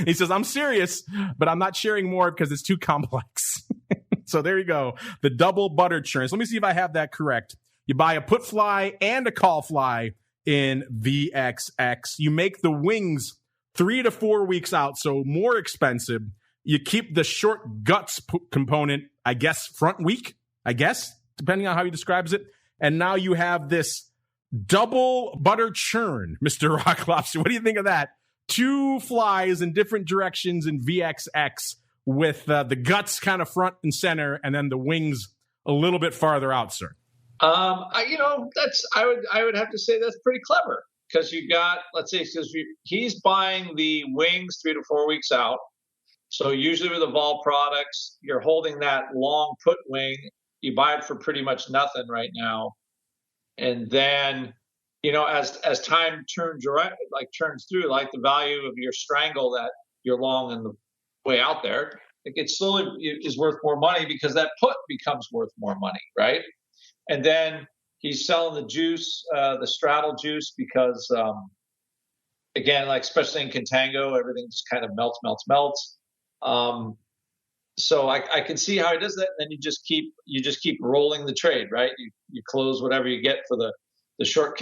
He says, I'm serious, but I'm not sharing more because it's too complex. So there you go. The double butter churn. So let me see if I have that correct. You buy a put fly and a call fly. in VXX. You make the wings 3 to 4 weeks out, so more expensive. You keep the short guts component, I guess, front week, depending on how he describes it. And now you have this double butter churn, Mr. Rock Lobster. What do you think of that? 2 flies in different directions in VXX with the guts kind of front and center, and then the wings a little bit farther out, sir. I would have to say that's pretty clever, because you got, let's say, because he's buying the wings 3 to 4 weeks out. So usually with the Vol products, you're holding that long put wing. You buy it for pretty much nothing right now, and then as time turns through, like the value of your strangle that you're long in the way out there, it slowly is worth more money because that put becomes worth more money, right? And then he's selling the juice, the straddle juice, because again, like especially in contango, everything just kind of melts. So I can see how he does that. And then you just keep rolling the trade, right? You close whatever you get for the short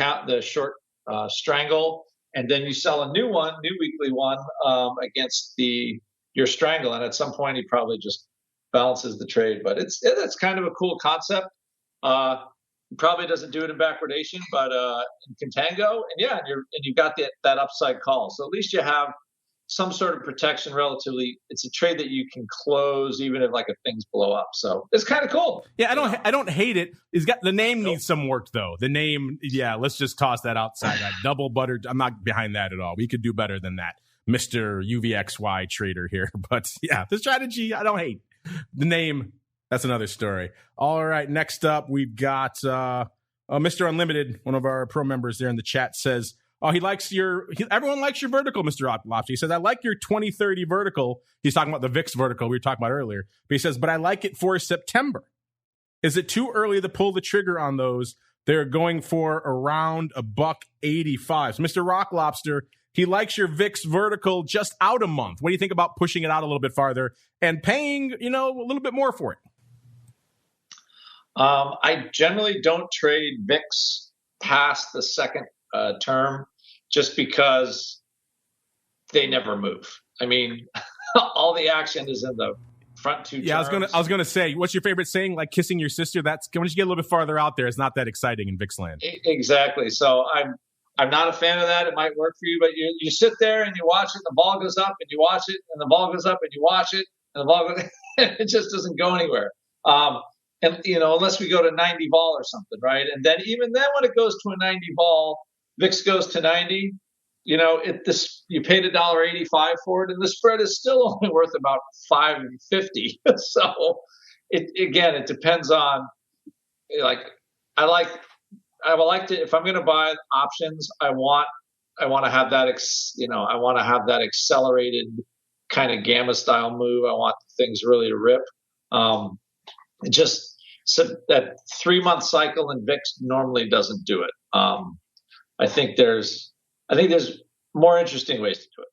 strangle, and then you sell a new weekly one against your strangle. And at some point, he probably just balances the trade. But it's kind of a cool concept. He probably doesn't do it in backwardation, but in contango, and you've got that upside call. So at least you have some sort of protection relatively. It's a trade that you can close even if if things blow up. So it's kind of cool. Yeah, I don't hate it. The name needs some work though. The name, let's just toss that outside. That double buttered, I'm not behind that at all. We could do better than that, Mr. UVXY trader here. But yeah, the strategy I don't hate. The name, that's another story. All right, next up we've got Mr. Unlimited, one of our pro members there in the chat, says, everyone likes your vertical, Mr. Lobster. He says, I like your 2030 vertical. He's talking about the VIX vertical we were talking about earlier. But he says, but I like it for September. Is it too early to pull the trigger on those? They're going for around $1.85. So Mr. Rock Lobster, he likes your VIX vertical just out a month. What do you think about pushing it out a little bit farther and paying, a little bit more for it? I generally don't trade VIX past the second term, just because they never move. I mean, all the action is in the front 2 terms. I was gonna say, what's your favorite saying? Like kissing your sister? That's once you get a little bit farther out there, it's not that exciting in VIX land. Exactly. So I'm not a fan of that. It might work for you, but you sit there and you watch it, and the ball goes up, and you watch it, and the ball goes up, and you watch it, and the ball goes, it just doesn't go anywhere. And unless we go to 90 vol or something, right? And then even then, when it goes to a 90 vol, VIX goes to 90. You paid $1.85 for it, and the spread is still only worth about $5.50. So it depends on I would like to, if I'm going to buy options, I want to have that I want to have that accelerated kind of gamma style move. I want things really to rip. So that 3-month cycle in VIX normally doesn't do it. I think there's more interesting ways to do it.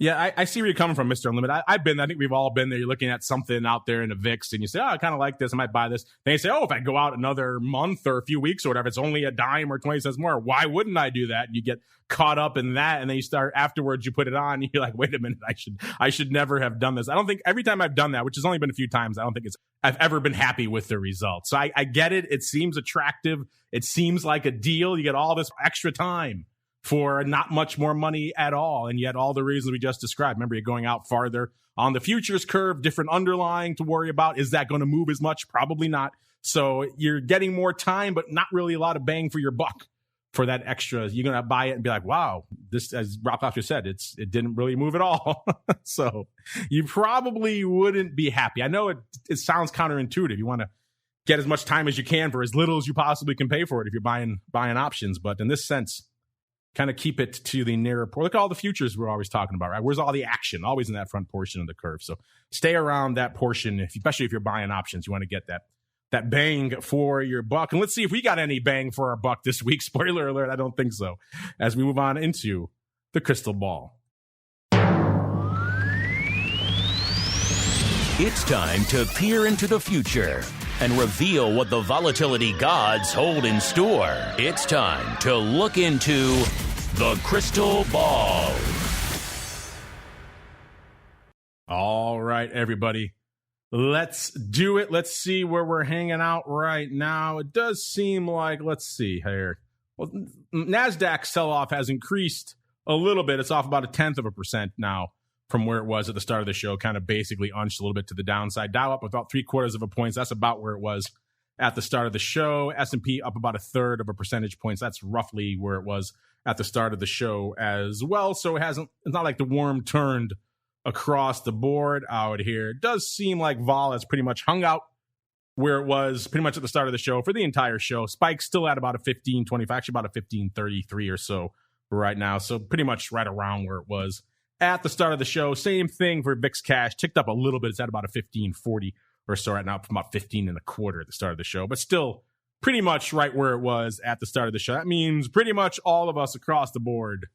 Yeah, I see where you're coming from, Mr. Unlimited. I think we've all been there. You're looking at something out there in a VIX, and you say, I kind of like this. I might buy this. Then you say, if I go out another month or a few weeks or whatever, it's only a dime or 20 cents more. Why wouldn't I do that? And you get caught up in that, and then you start afterwards. You put it on, and you're like, wait a minute, I should never have done this. I don't think every time I've done that, which has only been a few times, I don't think I've ever been happy with the results. So I get it. It seems attractive. It seems like a deal. You get all this extra time for not much more money at all, and yet all the reasons we just described. Remember, you're going out farther on the futures curve, different underlying to worry about. Is that going to move as much? Probably not. So you're getting more time, but not really a lot of bang for your buck for that extra. You're going to buy it and be like, wow, this, as Rock Lobster said, it didn't really move at all. So you probably wouldn't be happy. I know it sounds counterintuitive. You want to get as much time as you can for as little as you possibly can pay for it if you're buying options. But in this sense, kind of keep it to the nearer port. Look at all the futures we're always talking about, right? Where's all the action? Always in that front portion of the curve. So stay around that portion, especially if you're buying options. You want to get that bang for your buck. And let's see if we got any bang for our buck this week. Spoiler alert, I don't think so. As we move on into the crystal ball. It's time to peer into the future and reveal what the volatility gods hold in store. It's time to look into the crystal ball. All right, everybody. Let's do it. Let's see where we're hanging out right now. It does seem like, let's see here. Well, NASDAQ sell-off has increased a little bit. It's off about 0.1% now from where it was at the start of the show, kind of basically unched a little bit to the downside. Dow up about 0.75 points. That's about where it was at the start of the show. S&P up about 1/3 of a percentage points. That's roughly where it was at the start of the show as well. So it's not like the worm turned across the board out here. It does seem like vol has pretty much hung out where it was pretty much at the start of the show for the entire show. Spike's still at about 15.25, actually about 15.33 or so right now. So pretty much right around where it was at the start of the show. Same thing for VIX Cash. Ticked up a little bit. It's at about 15.40 or so right now, from about 15.25 at the start of the show, but still pretty much right where it was at the start of the show. That means pretty much all of us across the board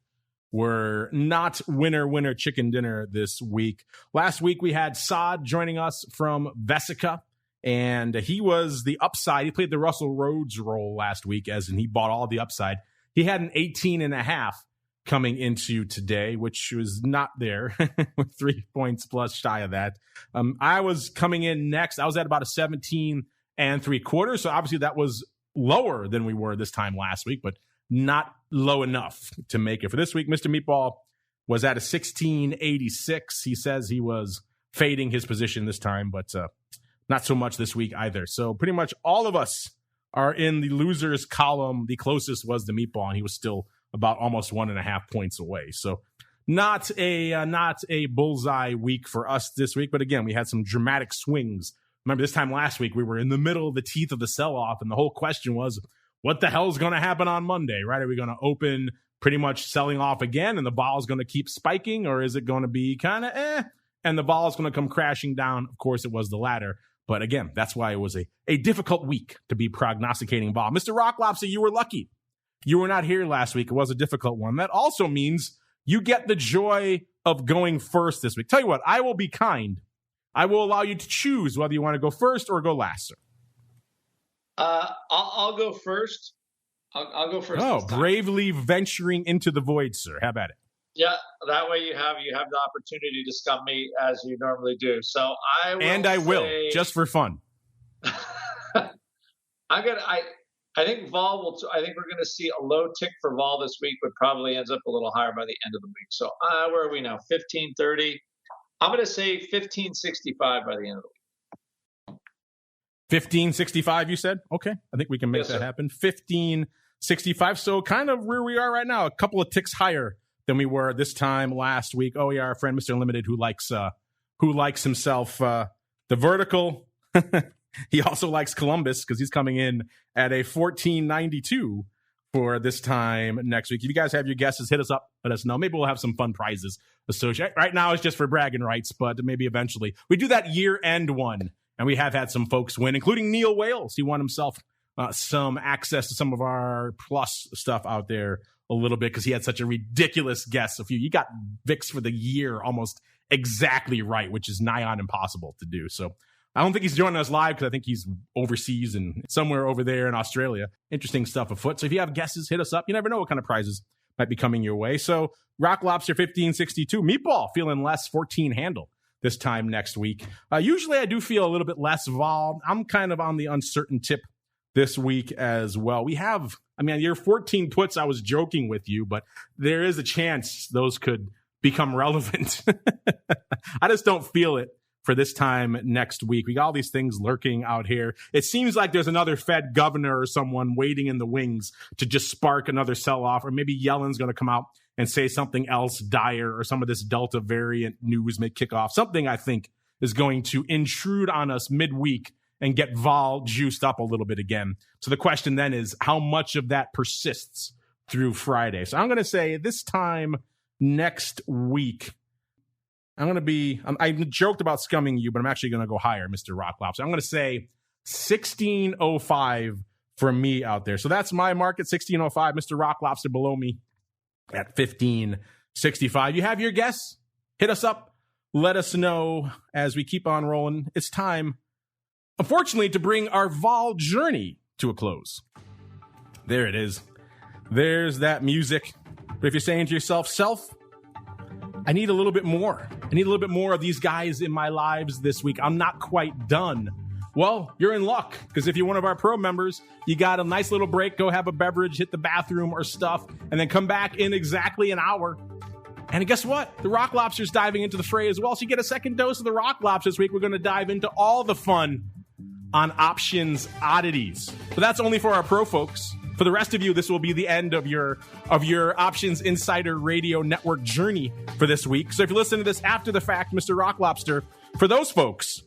were not winner chicken dinner this week. Last week we had Saad joining us from Vesica, and he was the upside. He played the Russell Rhodes role last week, as in he bought all the upside. He had an 18.5 coming into today, which was not there, with 3 points plus shy of that. I was coming in next. I was at about a 17.75, so obviously that was lower than we were this time last week, but not low enough to make it for this week. Mr. Meatball was at a 16.86. He says he was fading his position this time, but not so much this week either. So pretty much all of us are in the losers column. The closest was the Meatball, and he was still about almost 1.5 points away. So not a bullseye week for us this week. But again, we had some dramatic swings. Remember, this time last week, we were in the middle of the teeth of the sell-off, and the whole question was, what the hell is going to happen on Monday, right? Are we going to open pretty much selling off again and the vol is going to keep spiking, or is it going to be kind of and the vol is going to come crashing down? Of course, it was the latter. But again, that's why it was a difficult week to be prognosticating vol. Mr. Rock Lobster, you were lucky. You were not here last week. It was a difficult one. That also means you get the joy of going first this week. Tell you what, I will be kind. I will allow you to choose whether you want to go first or go last, sir. I'll go first. I'll go first. Oh, bravely venturing into the void, sir. How about it? Yeah, that way you have the opportunity to scum me as you normally do. So I will just for fun. I think vol will. I think we're going to see a low tick for vol this week, but probably ends up a little higher by the end of the week. So where are we now? 15.30. I'm going to say 15.65 by the end of the week. 15.65, you said? Okay, I think we can make that happen. 15.65. So kind of where we are right now, a couple of ticks higher than we were this time last week. Oh yeah, our friend Mr. Unlimited, who likes himself the vertical. He also likes Columbus because he's coming in at a 14.92 for this time next week. If you guys have your guesses, hit us up. Let us know. Maybe we'll have some fun prizes associated. Right now, it's just for bragging rights, but maybe eventually. We do that year-end one, and we have had some folks win, including Neil Wales. He won himself some access to some of our plus stuff out there a little bit because he had such a ridiculous guess. You got VIX for the year almost exactly right, which is nigh on impossible to do. So I don't think he's joining us live because I think he's overseas and somewhere over there in Australia. Interesting stuff afoot. So if you have guesses, hit us up. You never know what kind of prizes might be coming your way. So Rock Lobster 1562. Meatball feeling less 14 handle this time next week. Usually I do feel a little bit less vol. I'm kind of on the uncertain tip this week as well. We have, your 14 puts, I was joking with you, but there is a chance those could become relevant. I just don't feel it for this time next week. We got all these things lurking out here. It seems like there's another Fed governor or someone waiting in the wings to just spark another sell-off, or maybe Yellen's going to come out and say something else dire, or some of this Delta variant news may kick off. Something I think is going to intrude on us midweek and get vol juiced up a little bit again. So the question then is how much of that persists through Friday. So I'm going to say this time next week, I joked about scumming you, but I'm actually going to go higher, Mr. Rock Lobster. I'm going to say 16.05 for me out there. So that's my market, 16.05. Mr. Rock Lobster below me at 15.65. You have your guess? Hit us up. Let us know as we keep on rolling. It's time unfortunately, to bring our vol journey to a close. There it is. There's that music. But if you're saying to yourself, I need a little bit more. I need a little bit more of these guys in my lives this week. I'm not quite done. Well, you're in luck, because if you're one of our pro members, you got a nice little break, go have a beverage, hit the bathroom or stuff, and then come back in exactly an hour. And guess what? The Rock Lobster's diving into the fray as well. So you get a second dose of the Rock Lobster this week. We're going to dive into all the fun on options oddities. But that's only for our pro folks. For the rest of you, this will be the end of your Options Insider Radio Network journey for this week. So if you listen to this after the fact, Mr. Rock Lobster, for those folks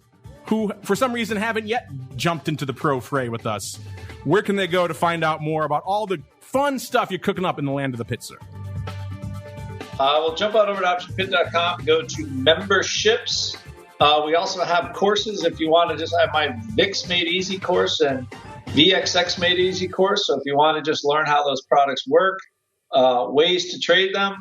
who, for some reason, haven't yet jumped into the pro fray with us, where can they go to find out more about all the fun stuff you're cooking up in the land of the pit, sir? We'll jump on over to optionpit.com, go to memberships. We also have courses if you want to just have my VIX Made Easy course and VXX Made Easy course. So if you want to just learn how those products work, ways to trade them,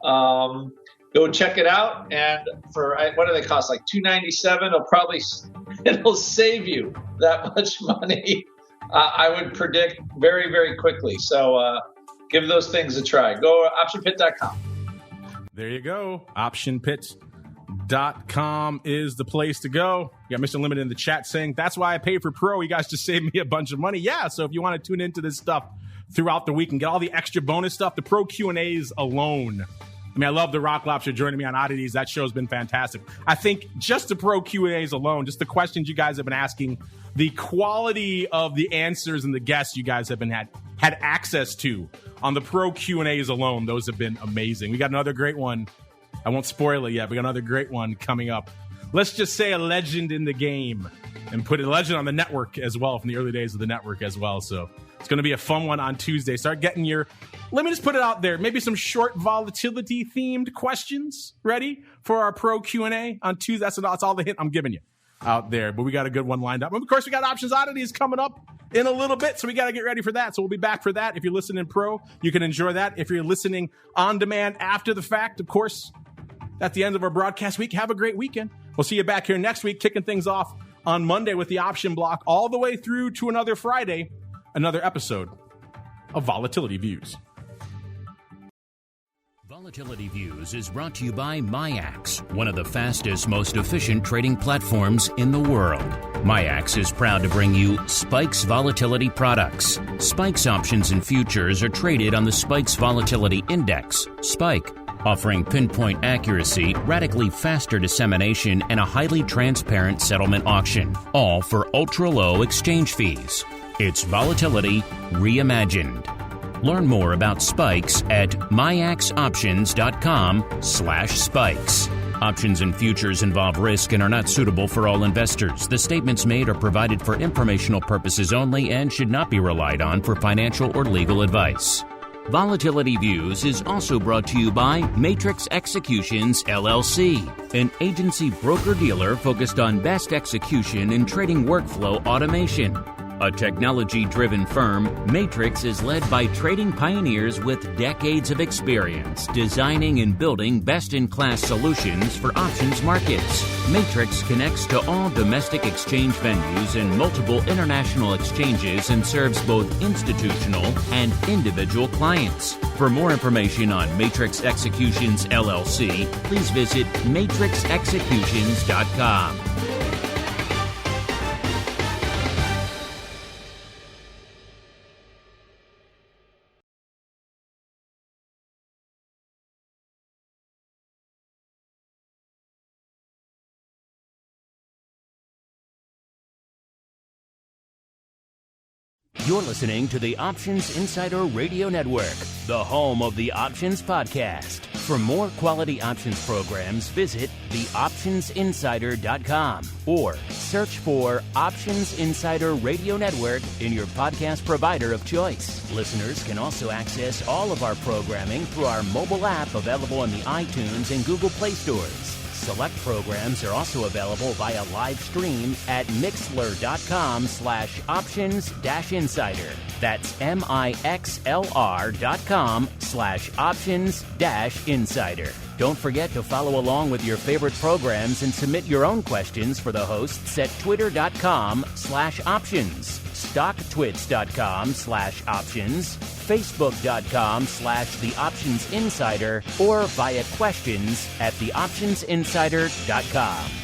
go check it out. And for, what do they cost? Like $297. It'll save you that much money. I would predict very, very quickly. So give those things a try. Go optionpit.com. There you go. Optionpit.com is the place to go. You got Mr. Limited in the chat saying, that's why I pay for pro. You guys just saved me a bunch of money. Yeah, so if you want to tune into this stuff throughout the week and get all the extra bonus stuff, the pro Q&As alone. I mean, I love the Rock Lobster joining me on Oddities. That show's been fantastic. I think just the pro Q&As alone, just the questions you guys have been asking, the quality of the answers and the guests you guys have been had access to on the pro Q&As alone, those have been amazing. We got another great one. I won't spoil it yet. We got another great one coming up. Let's just say a legend in the game and put a legend on the network as well, from the early days of the network as well. So it's going to be a fun one on Tuesday. Start getting let me just put it out there, maybe some short volatility themed questions ready for our pro Q&A on Tuesday. That's all the hint I'm giving you out there, but we got a good one lined up. And of course, we got Options Oddities coming up in a little bit, so we got to get ready for that. So we'll be back for that. If you're listening pro, you can enjoy that. If you're listening on demand after the fact, of course, at the end of our broadcast week, have a great weekend. We'll see you back here next week, kicking things off on Monday with the option block, all the way through to another Friday, another episode of Volatility Views. Volatility Views is brought to you by MyAx, one of the fastest, most efficient trading platforms in the world. MyAx is proud to bring you Spikes Volatility products. Spikes options and futures are traded on the Spikes Volatility Index, Spike, offering pinpoint accuracy, radically faster dissemination, and a highly transparent settlement auction, all for ultra-low exchange fees. It's volatility reimagined. Learn more about Spikes at myaxoptions.com/spikes. Options and futures involve risk and are not suitable for all investors. The statements made are provided for informational purposes only and should not be relied on for financial or legal advice. Volatility Views is also brought to you by Matrix Executions, LLC, an agency broker-dealer focused on best execution in trading workflow automation. A technology-driven firm, Matrix is led by trading pioneers with decades of experience designing and building best-in-class solutions for options markets. Matrix connects to all domestic exchange venues and multiple international exchanges and serves both institutional and individual clients. For more information on Matrix Executions, LLC, please visit matrixexecutions.com. You're listening to the Options Insider Radio Network, the home of the Options Podcast. For more quality options programs, visit theoptionsinsider.com or search for Options Insider Radio Network in your podcast provider of choice. Listeners can also access all of our programming through our mobile app available on the iTunes and Google Play stores. Select programs are also available via live stream at mixlr.com/options-insider. That's MIXLR.com/options-insider. Don't forget to follow along with your favorite programs and submit your own questions for the hosts at twitter.com/options, stocktwits.com/options, facebook.com/The Options Insider, or via questions at theoptionsinsider.com.